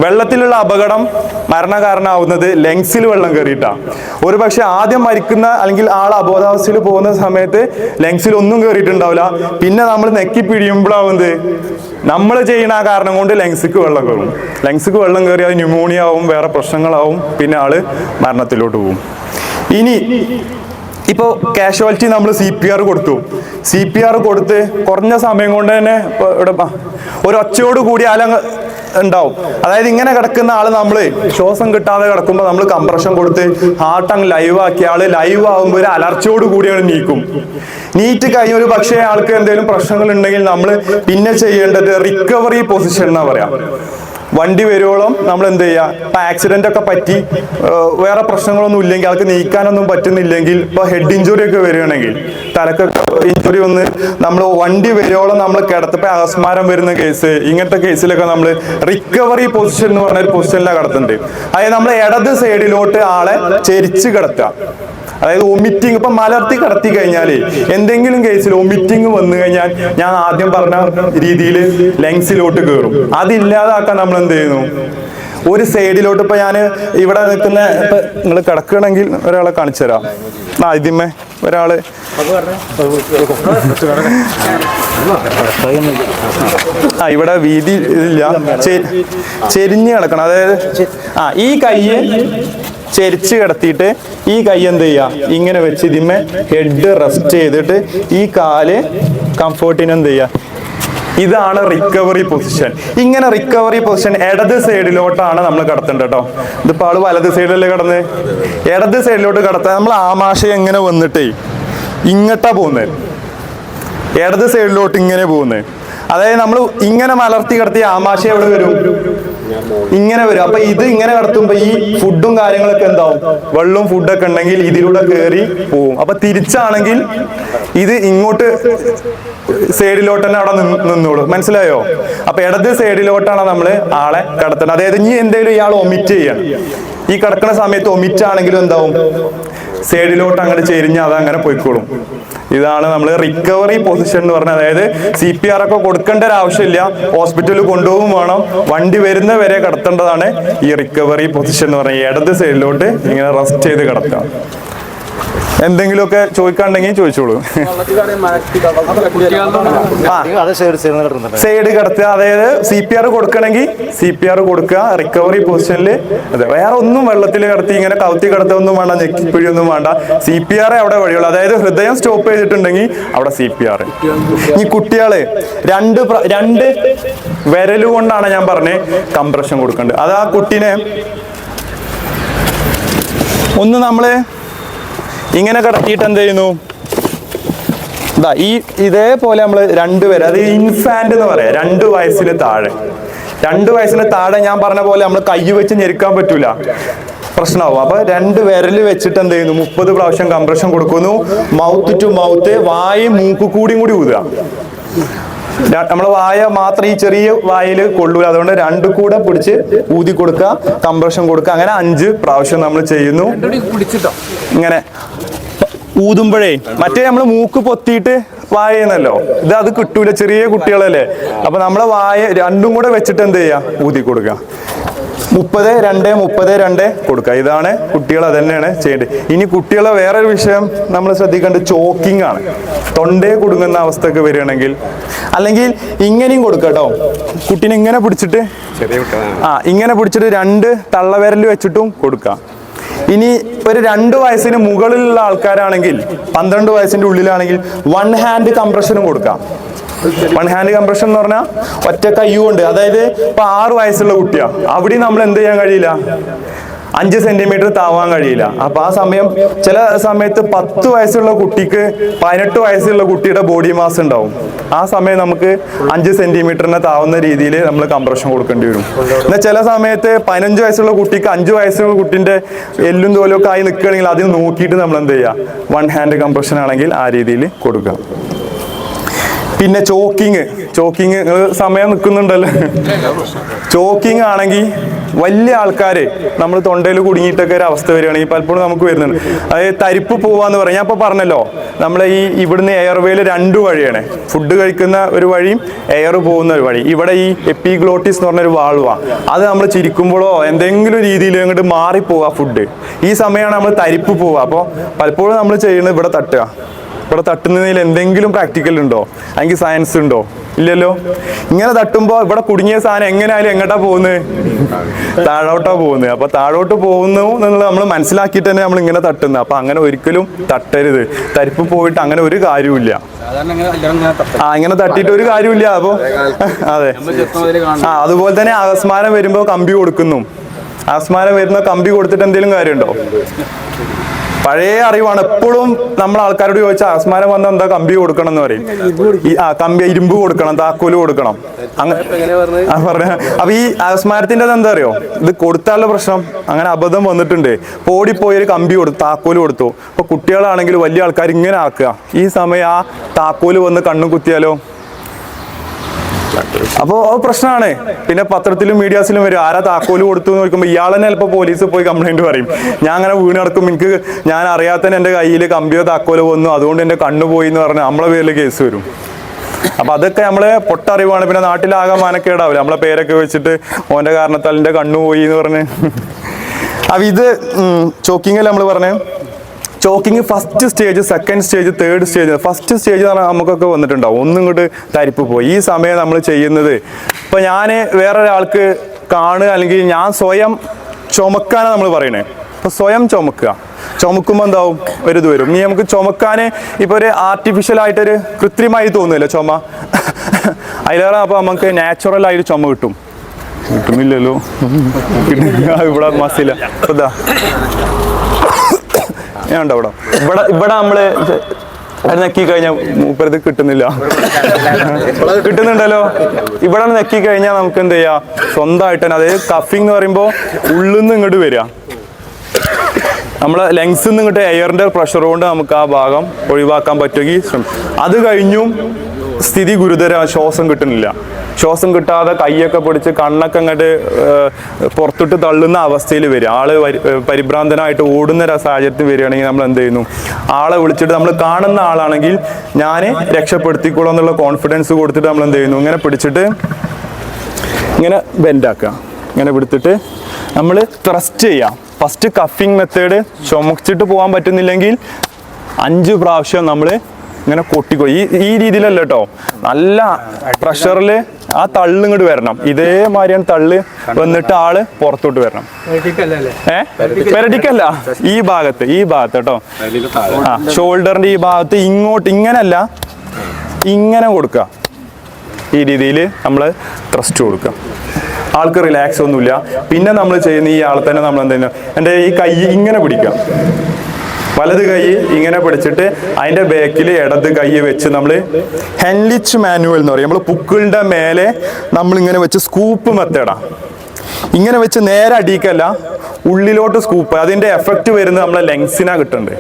വെള്ളത്തിലുള്ള അപകടം മരണകാരണമാവുന്നത് ലങ്സിൽ വെള്ളം കയറിയിട്ടാണ്. ഒരു പക്ഷെ ആദ്യം മരിക്കുന്ന അല്ലെങ്കിൽ ആൾ അബോധാവസ്ഥയിൽ പോകുന്ന സമയത്ത് ലങ്സിൽ ഒന്നും കയറിയിട്ടുണ്ടാവില്ല. പിന്നെ നമ്മൾ നെക്കി പിഴിയുമ്പോഴാവുന്നത് നമ്മൾ ചെയ്യുന്ന ആ കാരണം കൊണ്ട് ലങ്സിക്ക് വെള്ളം കയറും. ലങ്സിക്ക് വെള്ളം കയറി അത് ന്യൂമോണിയ ആവും, വേറെ പ്രശ്നങ്ങളാവും, പിന്നെ ആള് മരണത്തിലോട്ട് പോകും. ഇനി ഇപ്പോൾ കാഷ്വാലിറ്റി നമ്മൾ CPR കൊടുത്തു. CPR കൊടുത്ത് കുറഞ്ഞ സമയം കൊണ്ട് തന്നെ ഇവിടെ ഒരു ഒച്ചയോട് കൂടി ആലങ്ങ് ഉണ്ടാവും. അതായത് ഇങ്ങനെ കിടക്കുന്ന ആള് നമ്മൾ ശ്വാസം കിട്ടാതെ കിടക്കുമ്പോൾ നമ്മൾ കംപ്രഷൻ കൊടുത്ത് ഹാർട്ട് അങ്ങ് ലൈവ് ആക്കി ആള് ലൈവ് ആകുമ്പോൾ ഒരു അലർച്ചയോട് കൂടിയാണ് നീക്കും. നീറ്റ് കഴിഞ്ഞ ഒരു പക്ഷേ ആൾക്ക് എന്തെങ്കിലും പ്രശ്നങ്ങൾ ഉണ്ടെങ്കിൽ നമ്മൾ പിന്നെ ചെയ്യേണ്ടത് റിക്കവറി പൊസിഷൻ എന്നാ പറയാം. വണ്ടി വരുവോളം നമ്മൾ എന്ത് ചെയ്യുക, ഇപ്പം ആക്സിഡൻ്റ് ഒക്കെ പറ്റി വേറെ പ്രശ്നങ്ങളൊന്നും ഇല്ലെങ്കിൽ ആൾക്ക് നീക്കാനൊന്നും പറ്റുന്നില്ലെങ്കിൽ, ഇപ്പോൾ ഹെഡ് ഇഞ്ചുറി ഒക്കെ വരികയാണെങ്കിൽ, തലക്ക് ഇഞ്ചുറി വന്ന് നമ്മൾ വണ്ടി വരുവോളം നമ്മൾ കിടത്തപ്പോൾ അപസ്മാരം വരുന്ന കേസ്, ഇങ്ങനത്തെ കേസിലൊക്കെ നമ്മൾ റിക്കവറി പൊസിഷൻ എന്ന് പറഞ്ഞൊരു പൊസിഷനിലാണ് കിടത്തുന്നുണ്ട്. അതായത് നമ്മൾ ഇടത് സൈഡിലോട്ട് ആളെ ചെരിച്ച് കിടത്തുക. അതായത് ഒമിറ്റിങ്, ഇപ്പം മലർത്തി കടത്തി കഴിഞ്ഞാൽ എന്തെങ്കിലും കേസിൽ ഒമിറ്റിങ് വന്നു കഴിഞ്ഞാൽ ഞാൻ ആദ്യം പറഞ്ഞ രീതിയിൽ ലങ്സിലോട്ട് കയറും. അതില്ലാതാക്കാൻ നമ്മൾ എന്ത് ചെയ്യുന്നു, ഒരു സൈഡിലോട്ട്. ഇപ്പൊ ഞാൻ ഇവിടെ നിൽക്കുന്ന, ഇപ്പൊ നിങ്ങൾ കിടക്കുകയാണെങ്കിൽ ഒരാളെ കാണിച്ചു തരാം. ഇതിന്മേ ഒരാള് ഇവിടെ വീതി ഇല്ല, ചെരിഞ്ഞ് കിടക്കണം. അതായത് ഈ കയ്യ് ചെരിച്ച് കിടത്തിയിട്ട് ഈ കൈ എന്ത് ചെയ്യുക, ഇങ്ങനെ വെച്ച് ഇതിന്മേ ഹെഡ് റെസ്റ്റ് ചെയ്തിട്ട് ഈ കാല് കംഫർട്ടിന് എന്ത് ചെയ്യുക. ഇതാണ് റിക്കവറി പൊസിഷൻ. ഇങ്ങനെ റിക്കവറി പൊസിഷൻ ഇടത് സൈഡിലോട്ടാണ് നമ്മൾ കിടത്തേണ്ടത് കേട്ടോ. ഇതിപ്പോൾ ആള് വലത് സൈഡിലല്ലേ കിടന്ന്, ഇടത് സൈഡിലോട്ട് കിടത്താൻ നമ്മൾ ആമാശയം എങ്ങനെ വന്നിട്ടേ ഇങ്ങട്ടാ പോകുന്നത്, ഇടത് സൈഡിലോട്ട് ഇങ്ങനെ പോകുന്നത്. അതായത് നമ്മൾ ഇങ്ങനെ മലർത്തി കിടത്തി ആമാശയം എവിടെ വരും, ഇങ്ങനെ വരും. അപ്പൊ ഇത് ഇങ്ങനെ കിടത്തുമ്പോ ഈ ഫുഡും കാര്യങ്ങളൊക്കെ എന്താവും, വെള്ളവും ഫുഡൊക്കെ ഉണ്ടെങ്കിൽ ഇതിലൂടെ കയറി പോവും. അപ്പൊ തിരിച്ചാണെങ്കിൽ ഇത് ഇങ്ങോട്ട് സൈഡിലോട്ട് തന്നെ അവിടെ നിന്നോളൂ. മനസ്സിലായോ? അപ്പൊ ഇടത് സൈഡിലോട്ടാണ് നമ്മൾ ആളെ കിടത്തുന്നത്. അതായത് ഇനി എന്തെങ്കിലും ഇയാൾ ഒമിറ്റ് ചെയ്യണം, ഈ കിടക്കുന്ന സമയത്ത് ഒമിറ്റ് ആണെങ്കിലും എന്താവും, സൈഡിലോട്ട് അങ്ങോട്ട് ചെരിഞ്ഞ് അത് അങ്ങനെ പോയിക്കോളും. ഇതാണ് നമ്മൾ റിക്കവറി പൊസിഷൻ എന്ന് പറഞ്ഞത്. അതായത് CPR ഒക്കെ കൊടുക്കേണ്ട ഒരു ആവശ്യമില്ല, ഹോസ്പിറ്റലിൽ കൊണ്ടുപോകും വേണം, വണ്ടി വരുന്ന വരെ കിടത്തേണ്ടതാണ് ഈ റിക്കവറി പൊസിഷൻ എന്ന് പറഞ്ഞാൽ. ഇടത് സൈഡിലോട്ട് ഇങ്ങനെ റെസ്റ്റ് ചെയ്ത് കിടക്കാം. എന്തെങ്കിലുമൊക്കെ ചോദിക്കാണ്ടെങ്കിൽ ചോദിച്ചോളൂ. സൈഡ് കിടത്തുക, അതായത് CPR കൊടുക്കണമെങ്കിൽ CPR കൊടുക്കുക, റിക്കവറി പൊസിഷനിൽ. അതെ, വേറെ ഒന്നും വെള്ളത്തിൽ കിടത്തി ഇങ്ങനെ കൗത്തി കിടത്തൊന്നും വേണ്ട, ഞെക്കിപ്പിഴിയൊന്നും വേണ്ട. CPR അവിടെ വഴിയുള്ളൂ. അതായത് ഹൃദയം സ്റ്റോപ്പ് ചെയ്തിട്ടുണ്ടെങ്കിൽ അവിടെ CPR. ഈ കുട്ടികള് രണ്ട് വിരലുകൊണ്ടാണ് ഞാൻ പറഞ്ഞത് കംപ്രഷൻ കൊടുക്കേണ്ടത്. അത് ആ കുട്ടീനെ ഒന്ന് നമ്മള് ഇങ്ങനെ കിടത്തിയിട്ട് എന്ത് ചെയ്യുന്നു, ഇതേപോലെ നമ്മൾ രണ്ടുപേരെ, അത് ഇൻഫാന്റ് എന്ന് പറയാം, 2 വയസ്സിന് താഴെ. 2 വയസ്സിന് താഴെ ഞാൻ പറഞ്ഞ പോലെ നമ്മൾ കൈ വെച്ച് ഞെരുക്കാൻ പറ്റൂല, പ്രശ്നമാവും. അപ്പൊ 2 വിരൽ വെച്ചിട്ട് എന്ത് ചെയ്യുന്നു, 30 പ്രാവശ്യം കംപ്രഷൻ കൊടുക്കുന്നു. മൗത്ത് ടു മൗത്ത്, വായും മൂക്ക് കൂടി ഊതുക. നമ്മളെ വായ മാത്രം ഈ ചെറിയ വായിൽ കൊള്ളൂല, അതുകൊണ്ട് 2 കൂടെ പിടിച്ച് ഊതി കൊടുക്കുക, കംപ്രഷൻ കൊടുക്കുക. അങ്ങനെ 5 പ്രാവശ്യം നമ്മൾ ചെയ്യുന്നു. ഇങ്ങനെ ഊതുമ്പോഴേ മറ്റേ നമ്മൾ മൂക്ക് പൊത്തിയിട്ട് വായന്നല്ലോ, അത് കിട്ടൂല, ചെറിയ കുട്ടികളല്ലേ. അപ്പൊ നമ്മളെ വായ 2 കൂടെ വെച്ചിട്ട് എന്ത് ചെയ്യുക, ഊതി കൊടുക്കുക. 30-2 കൊടുക്കുക. ഇതാണ് കുട്ടികൾ അതന്നെയാണ് ചെയ്യേണ്ടത്. ഇനി കുട്ടികളെ വേറൊരു വിഷയം നമ്മൾ ശ്രദ്ധിക്കേണ്ടത് ചോക്കിംഗ് ആണ്. തൊണ്ടയെ കുടുങ്ങുന്ന അവസ്ഥക്ക് വരികയാണെങ്കിൽ, അല്ലെങ്കിൽ ഇങ്ങനെയും കൊടുക്കുക കേട്ടോ. കുട്ടീനെ ഇങ്ങനെ പിടിച്ചിട്ട് ഇങ്ങനെ പിടിച്ചിട്ട് 2 തള്ളവിരൽ വെച്ചിട്ടും കൊടുക്കാം. ഇനി ഒരു 2 വയസ്സിന് മുകളിലുള്ള ആൾക്കാരാണെങ്കിൽ, 12 വയസ്സിന്റെ ഉള്ളിലാണെങ്കിൽ 1 ഹാൻഡ് കംപ്രഷനും കൊടുക്കാം. 1 ഹാൻഡ് കംപ്രഷൻ എന്ന് പറഞ്ഞാൽ ഒറ്റ കയ്യുകൊണ്ട്. അതായത് ഇപ്പൊ 6 വയസ്സുള്ള കുട്ടിയാ, അവിടെ നമ്മൾ എന്ത് ചെയ്യാൻ കഴിയില്ല, 5 സെന്റിമീറ്റർ താവാൻ കഴിയില്ല. അപ്പൊ ആ സമയം ചില സമയത്ത് 10 വയസ്സുള്ള കുട്ടിക്ക് 18 വയസ്സുള്ള കുട്ടിയുടെ ബോഡി മാസ് ഉണ്ടാവും. ആ സമയം നമുക്ക് 5 സെന്റിമീറ്ററിനെ താവുന്ന രീതിയിൽ നമ്മൾ കംപ്രഷൻ കൊടുക്കേണ്ടി വരും. എന്നാൽ ചില സമയത്ത് 15 വയസ്സുള്ള കുട്ടിക്ക് 5 വയസ്സുള്ള കുട്ടിന്റെ എല്ലും തോലും ഒക്കെ ആയി നിൽക്കുകയാണെങ്കിൽ അതിന് നോക്കിയിട്ട് നമ്മൾ എന്ത് ചെയ്യുക, 1 ഹാൻഡ് കംപ്രഷൻ ആണെങ്കിൽ ആ രീതിയിൽ കൊടുക്കുക. പിന്നെ ചോക്കിങ് സമയം നിൽക്കുന്നുണ്ടല്ലോ. ചോക്കിങ് ആണെങ്കിൽ വലിയ ആൾക്കാര് നമ്മൾ തൊണ്ടയിൽ കുടുങ്ങിയിട്ടൊക്കെ ഒരു അവസ്ഥ വരികയാണെങ്കിൽ പലപ്പോഴും നമുക്ക് വരുന്നുണ്ട്. അതായത് തരിപ്പ് പോവാന്ന് പറയാം. ഞാൻ ഇപ്പൊ പറഞ്ഞല്ലോ, നമ്മളെ ഇവിടുന്ന് എയർവേയിൽ 2 വഴിയാണ്, ഫുഡ് കഴിക്കുന്ന ഒരു വഴിയും എയർ പോകുന്ന ഒരു വഴി. ഇവിടെ ഈ എപ്പിഗ്ലോട്ടിസ് എന്ന് പറഞ്ഞൊരു വാൾവാ, അത് നമ്മൾ ചിരിക്കുമ്പോഴോ എന്തെങ്കിലും രീതിയിൽ അങ്ങോട്ട് മാറിപ്പോവാ ഫുഡ്. ഈ സമയമാണ് നമ്മൾ തരിപ്പ് പോവുക. അപ്പോൾ പലപ്പോഴും നമ്മൾ ചെയ്യുന്നത് ഇവിടെ തട്ടുന്നതിൽ എന്തെങ്കിലും പ്രാക്ടിക്കൽ ഉണ്ടോ, അല്ലെങ്കിൽ സയൻസ് ഉണ്ടോ? ഇല്ലല്ലോ. ഇങ്ങനെ തട്ടുമ്പോൾ ഇവിടെ കുടുങ്ങിയ സാധനം എങ്ങനെയായാലും എങ്ങോട്ടാ പോകുന്നത്, താഴോട്ടാ പോകുന്നത്. അപ്പൊ താഴോട്ട് പോകുന്നു എന്നുള്ളത് നമ്മൾ മനസ്സിലാക്കിയിട്ട് തന്നെ നമ്മൾ ഇങ്ങനെ തട്ടുന്നത്. അപ്പൊ അങ്ങനെ ഒരിക്കലും തട്ടരുത്. തരിപ്പ് പോയിട്ട് അങ്ങനെ ഒരു കാര്യമില്ല. ഇങ്ങനെ തട്ടിയിട്ട് ഒരു കാര്യമില്ല. അപ്പൊ അതെ, അതുപോലെ തന്നെ അപസ്മാരം വരുമ്പോ കമ്പി കൊടുക്കുന്നു. അപസ്മാരം വരുന്ന കമ്പി കൊടുത്തിട്ട് എന്തെങ്കിലും കാര്യമുണ്ടോ? പഴയ അറിവാണ്. എപ്പോഴും നമ്മൾ ആൾക്കാരോട് ചോദിച്ചാൽ അപസ്മാരം വന്നാൽ എന്താ കമ്പി കൊടുക്കണം എന്ന് പറയും. ഇരുമ്പ് കൊടുക്കണം, താക്കോല് കൊടുക്കണം, അങ്ങനെ പറഞ്ഞ. അപ്പൊ ഈ അപസ്മാരത്തിന്റെ എന്താ അറിയോ, ഇത് കൊടുത്താലുള്ള പ്രശ്നം അങ്ങനെ അബദ്ധം വന്നിട്ടുണ്ട്. ഓടിപ്പോയി ഒരു കമ്പി കൊടുത്തു, താക്കോല് കൊടുത്തു. അപ്പൊ കുട്ടികളാണെങ്കിൽ വലിയ ആൾക്കാർ ഇങ്ങനെ ആക്കുക. ഈ സമയം ആ താക്കോല് വന്ന് കണ്ണും കുത്തിയാലോ, അപ്പോൾ പ്രശ്നമാണ്. പിന്നെ പത്രത്തിലും മീഡിയാസിലും വരും, ആരാ താക്കോല് കൊടുത്തു എന്ന് നോക്കുമ്പോൾ ഇയാളെന്നെ ചിലപ്പോൾ പോലീസ് പോയി കംപ്ലൈന്റ് പറയും. ഞാൻ അങ്ങനെ വീണ് കിടക്കും, എനിക്ക് ഞാൻ അറിയാത്തന്നെ എൻ്റെ കയ്യിൽ കമ്പിയോ താക്കോലോ വന്നു, അതുകൊണ്ട് എൻ്റെ കണ്ണു പോയി എന്ന് പറഞ്ഞാൽ നമ്മളെ പേരിൽ കേസ് വരും. അപ്പൊ അതൊക്കെ നമ്മളെ പൊട്ടറിവാണ്. പിന്നെ നാട്ടിലാകെ മാനക്കേടാവില്ല, നമ്മളെ പേരൊക്കെ വെച്ചിട്ട് ഓന്റെ കാരണത്താൽ എൻ്റെ കണ്ണു പോയി എന്ന് പറഞ്ഞ്. അപ്പൊ ഇത് ചോക്കിങ്ങിൽ നമ്മൾ പറഞ്ഞ choking first stage, second stage, third stage. First stage എന്ന് പറഞ്ഞാൽ നമുക്കൊക്കെ വന്നിട്ടുണ്ടാവും, ഒന്നും ഇങ്ങോട്ട് തരിപ്പ് പോയി. ഈ സമയം നമ്മൾ ചെയ്യുന്നത്, ഇപ്പൊ ഞാൻ വേറൊരാൾക്ക് കാണുക അല്ലെങ്കിൽ ഞാൻ സ്വയം ചുമക്കാനാണ് നമ്മൾ പറയണേ. അപ്പൊ സ്വയം ചുമക്കുമ്പോൾ എന്താവും, ഒരു ഇത് വരും. ഇനി നമുക്ക് ചുമക്കാൻ ഇപ്പൊ ഒരു ആർട്ടിഫിഷ്യൽ ആയിട്ടൊരു കൃത്രിമമായി തോന്നുമല്ലോ ചുമ, അതിലേറെ അപ്പൊ നമുക്ക് നാച്ചുറൽ ആയിട്ട് ചുമ കിട്ടുന്നില്ലല്ലോ, ഇവിടെ മസില ഇതാ ഞാൻ ഉണ്ടോ ഇവിടെ നമ്മള് നെക്കി കഴിഞ്ഞാൽ മൂപ്പരത് കിട്ടുന്നുണ്ടല്ലോ. ഇവിടെ നെക്കി കഴിഞ്ഞാൽ നമുക്ക് എന്ത് ചെയ്യാം, സ്വന്തമായിട്ട് തന്നെ. അതായത് കഫിങ് എന്ന് പറയുമ്പോൾ ഉള്ളിൽ നിന്ന് ഇങ്ങോട്ട് വരിക, നമ്മളെ ലങ്സിൽ നിന്ന് ഇങ്ങോട്ട് എയറിന്റെ പ്രഷർ കൊണ്ട് നമുക്ക് ആ ഭാഗം ഒഴിവാക്കാൻ പറ്റുമെങ്കിൽ അത് കഴിഞ്ഞും സ്ഥിതി ഗുരുതര, ശ്വാസം കിട്ടാതെ കൈയൊക്കെ പിടിച്ച് കണ്ണൊക്കെ അങ്ങോട്ട് പുറത്തിട്ട് തള്ളുന്ന അവസ്ഥയിൽ വരിക, ആള് പരിഭ്രാന്തനായിട്ട് ഓടുന്ന സാഹചര്യത്തിൽ വരികയാണെങ്കിൽ നമ്മൾ എന്ത് ചെയ്യുന്നു, ആളെ വിളിച്ചിട്ട്, നമ്മൾ കാണുന്ന ആളാണെങ്കിൽ ഞാൻ രക്ഷപ്പെടുത്തിക്കോളാം എന്നുള്ള കോൺഫിഡൻസ് കൊടുത്തിട്ട് നമ്മൾ എന്ത് ചെയ്യുന്നു, ഇങ്ങനെ പിടിച്ചിട്ട് ഇങ്ങനെ ബെൻഡാക്കുക. ഇങ്ങനെ പിടിച്ചിട്ട് നമ്മൾ ത്രസ്റ്റ് ചെയ്യാം. ഫസ്റ്റ് കഫിങ് മെത്തേഡ്, ചുമച്ചിട്ട് പോകാൻ പറ്റുന്നില്ലെങ്കിൽ 5 പ്രാവശ്യം നമ്മൾ ഇങ്ങനെ കൊട്ടിക്കോ. ഈ രീതിയിലല്ല കേട്ടോ, നല്ല പ്രഷറിൽ ആ തള്ളു ഇങ്ങോട്ട് വരണം. ഇതേമാതിരിയാണ് തള്ളു വന്നിട്ട് ആള് പുറത്തോട്ട് വരണം. പെരടിക്കല്ല, ഈ ഭാഗത്ത് കേട്ടോ. ആ ഷോൾഡറിന്റെ ഈ ഭാഗത്ത് ഇങ്ങോട്ട് ഇങ്ങനല്ല, ഇങ്ങനെ കൊടുക്കുക. ഈ രീതിയിൽ നമ്മൾ ത്രസ്റ്റ് കൊടുക്കുക. ആൾക്ക് റിലാക്സ് ഒന്നുമില്ല. പിന്നെ നമ്മൾ ചെയ്യുന്ന ഈ ആളെ തന്നെ നമ്മൾ എന്തെങ്കിലും എൻ്റെ ഈ കൈ ഇങ്ങനെ പിടിക്കുക. വലത് കൈ ഇങ്ങനെ പിടിച്ചിട്ട് അതിൻ്റെ ബാക്കിൽ ഇടത് കൈ വെച്ച് നമ്മൾ ഹെൻലിച്ച് മാനുവൽ എന്ന് പറയും. നമ്മൾ പുക്കിളിൻ്റെ മേലെ നമ്മളിങ്ങനെ വെച്ച് സ്കൂപ്പ് മെത്തേഡാണ്. ഇങ്ങനെ വെച്ച് നേരെ അടിക്കല്ല, ഉള്ളിലോട്ട് സ്കൂപ്പ്. അതിൻ്റെ എഫക്റ്റ് വരുന്നത് നമ്മളെ ലെങ്സിനാണ് കിട്ടുന്നുണ്ട്.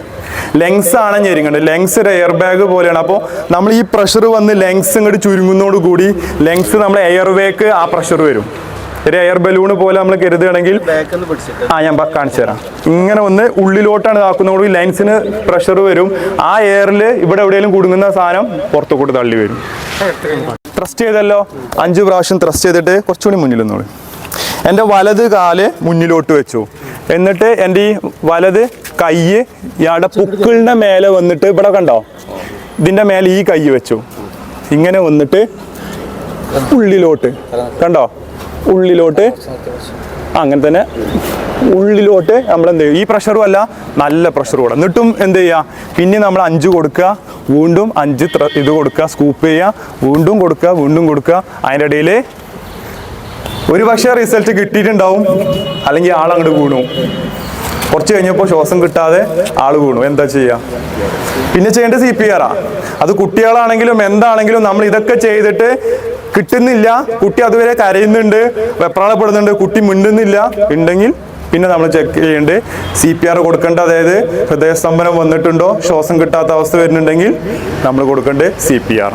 ലെങ്സ് ആണ് ഞെരുങ്ങുന്നത്. ലെങ്സ് ഒരു എയർ ബാഗ് പോലെയാണ്. അപ്പോൾ നമ്മൾ ഈ പ്രഷർ വന്ന് ലെങ്സ് ഇങ്ങോട്ട് ചുരുങ്ങുന്നതോട് കൂടി ലെങ്സ് നമ്മളെ എയർവേക്ക് ആ പ്രഷർ വരും. ഒരു എയർ ബലൂണ് പോലെ നമ്മൾ കരുതുകയാണെങ്കിൽ ഞാൻ കാണിച്ചു തരാം. ഇങ്ങനെ ഒന്ന് ഉള്ളിലോട്ടാണ് ഇതാക്കുന്നതോട് ലെൻസിന് പ്രഷർ വരും. ആ എയറിൽ ഇവിടെ എവിടെയെങ്കിലും കുടുങ്ങുന്ന സാധനം പുറത്തുകൂട്ട് തള്ളി വരും. ത്രസ്റ്റ് ചെയ്തല്ലോ, 5 പ്രാവശ്യം ത്രസ്റ്റ് ചെയ്തിട്ട് കുറച്ചുകൂടി മുന്നിൽ നിന്നോളൂ. എൻ്റെ വലത് കാല് മുന്നിലോട്ട് വെച്ചു. എന്നിട്ട് എൻ്റെ ഈ വലത് കൈ ഇയാളുടെ പുക്കിളിൻ്റെ മേലെ വന്നിട്ട് ഇവിടെ കണ്ടോ, ഇതിൻ്റെ മേലെ ഈ കൈ വെച്ചു. ഇങ്ങനെ വന്നിട്ട് ഉള്ളിലോട്ട് കണ്ടോ, ഉള്ളിലോട്ട് അങ്ങനെ തന്നെ ഉള്ളിലോട്ട് നമ്മൾ എന്ത് ചെയ്യും, ഈ പ്രഷറും അല്ല നല്ല പ്രഷർ കൂടെ. എന്നിട്ടും എന്ത് ചെയ്യുക, പിന്നെ നമ്മൾ 5 കൊടുക്കുക, വീണ്ടും 5 ഇത് കൊടുക്കുക, സ്കൂപ്പ് ചെയ്യുക, വീണ്ടും കൊടുക്കുക, വീണ്ടും കൊടുക്കുക. അതിൻ്റെ ഇടയിൽ ഒരു പക്ഷേ റിസൾട്ട് കിട്ടിയിട്ടുണ്ടാവും, അല്ലെങ്കിൽ ആളങ്ങോട്ട് വീണു. കുറച്ച് കഴിഞ്ഞപ്പോൾ ശ്വാസം കിട്ടാതെ ആള് വീണു. എന്താ ചെയ്യുക? പിന്നെ ചെയ്യേണ്ടത് CPR. അത് കുട്ടികളാണെങ്കിലും എന്താണെങ്കിലും നമ്മൾ ഇതൊക്കെ ചെയ്തിട്ട് കിട്ടുന്നില്ല, കുട്ടി അതുവരെ കരയുന്നുണ്ട്, വെപ്രാളപ്പെടുന്നുണ്ട്, കുട്ടി മിണ്ടുന്നില്ല ഉണ്ടെങ്കിൽ പിന്നെ നമ്മൾ ചെക്ക് ചെയ്യേണ്ടത് CPR കൊടുക്കേണ്ട. അതായത് ഹൃദയസ്തംഭനം വന്നിട്ടുണ്ടോ, ശ്വാസം കിട്ടാത്ത അവസ്ഥ വരുന്നുണ്ടെങ്കിൽ നമ്മൾ കൊടുക്കേണ്ടത് CPR.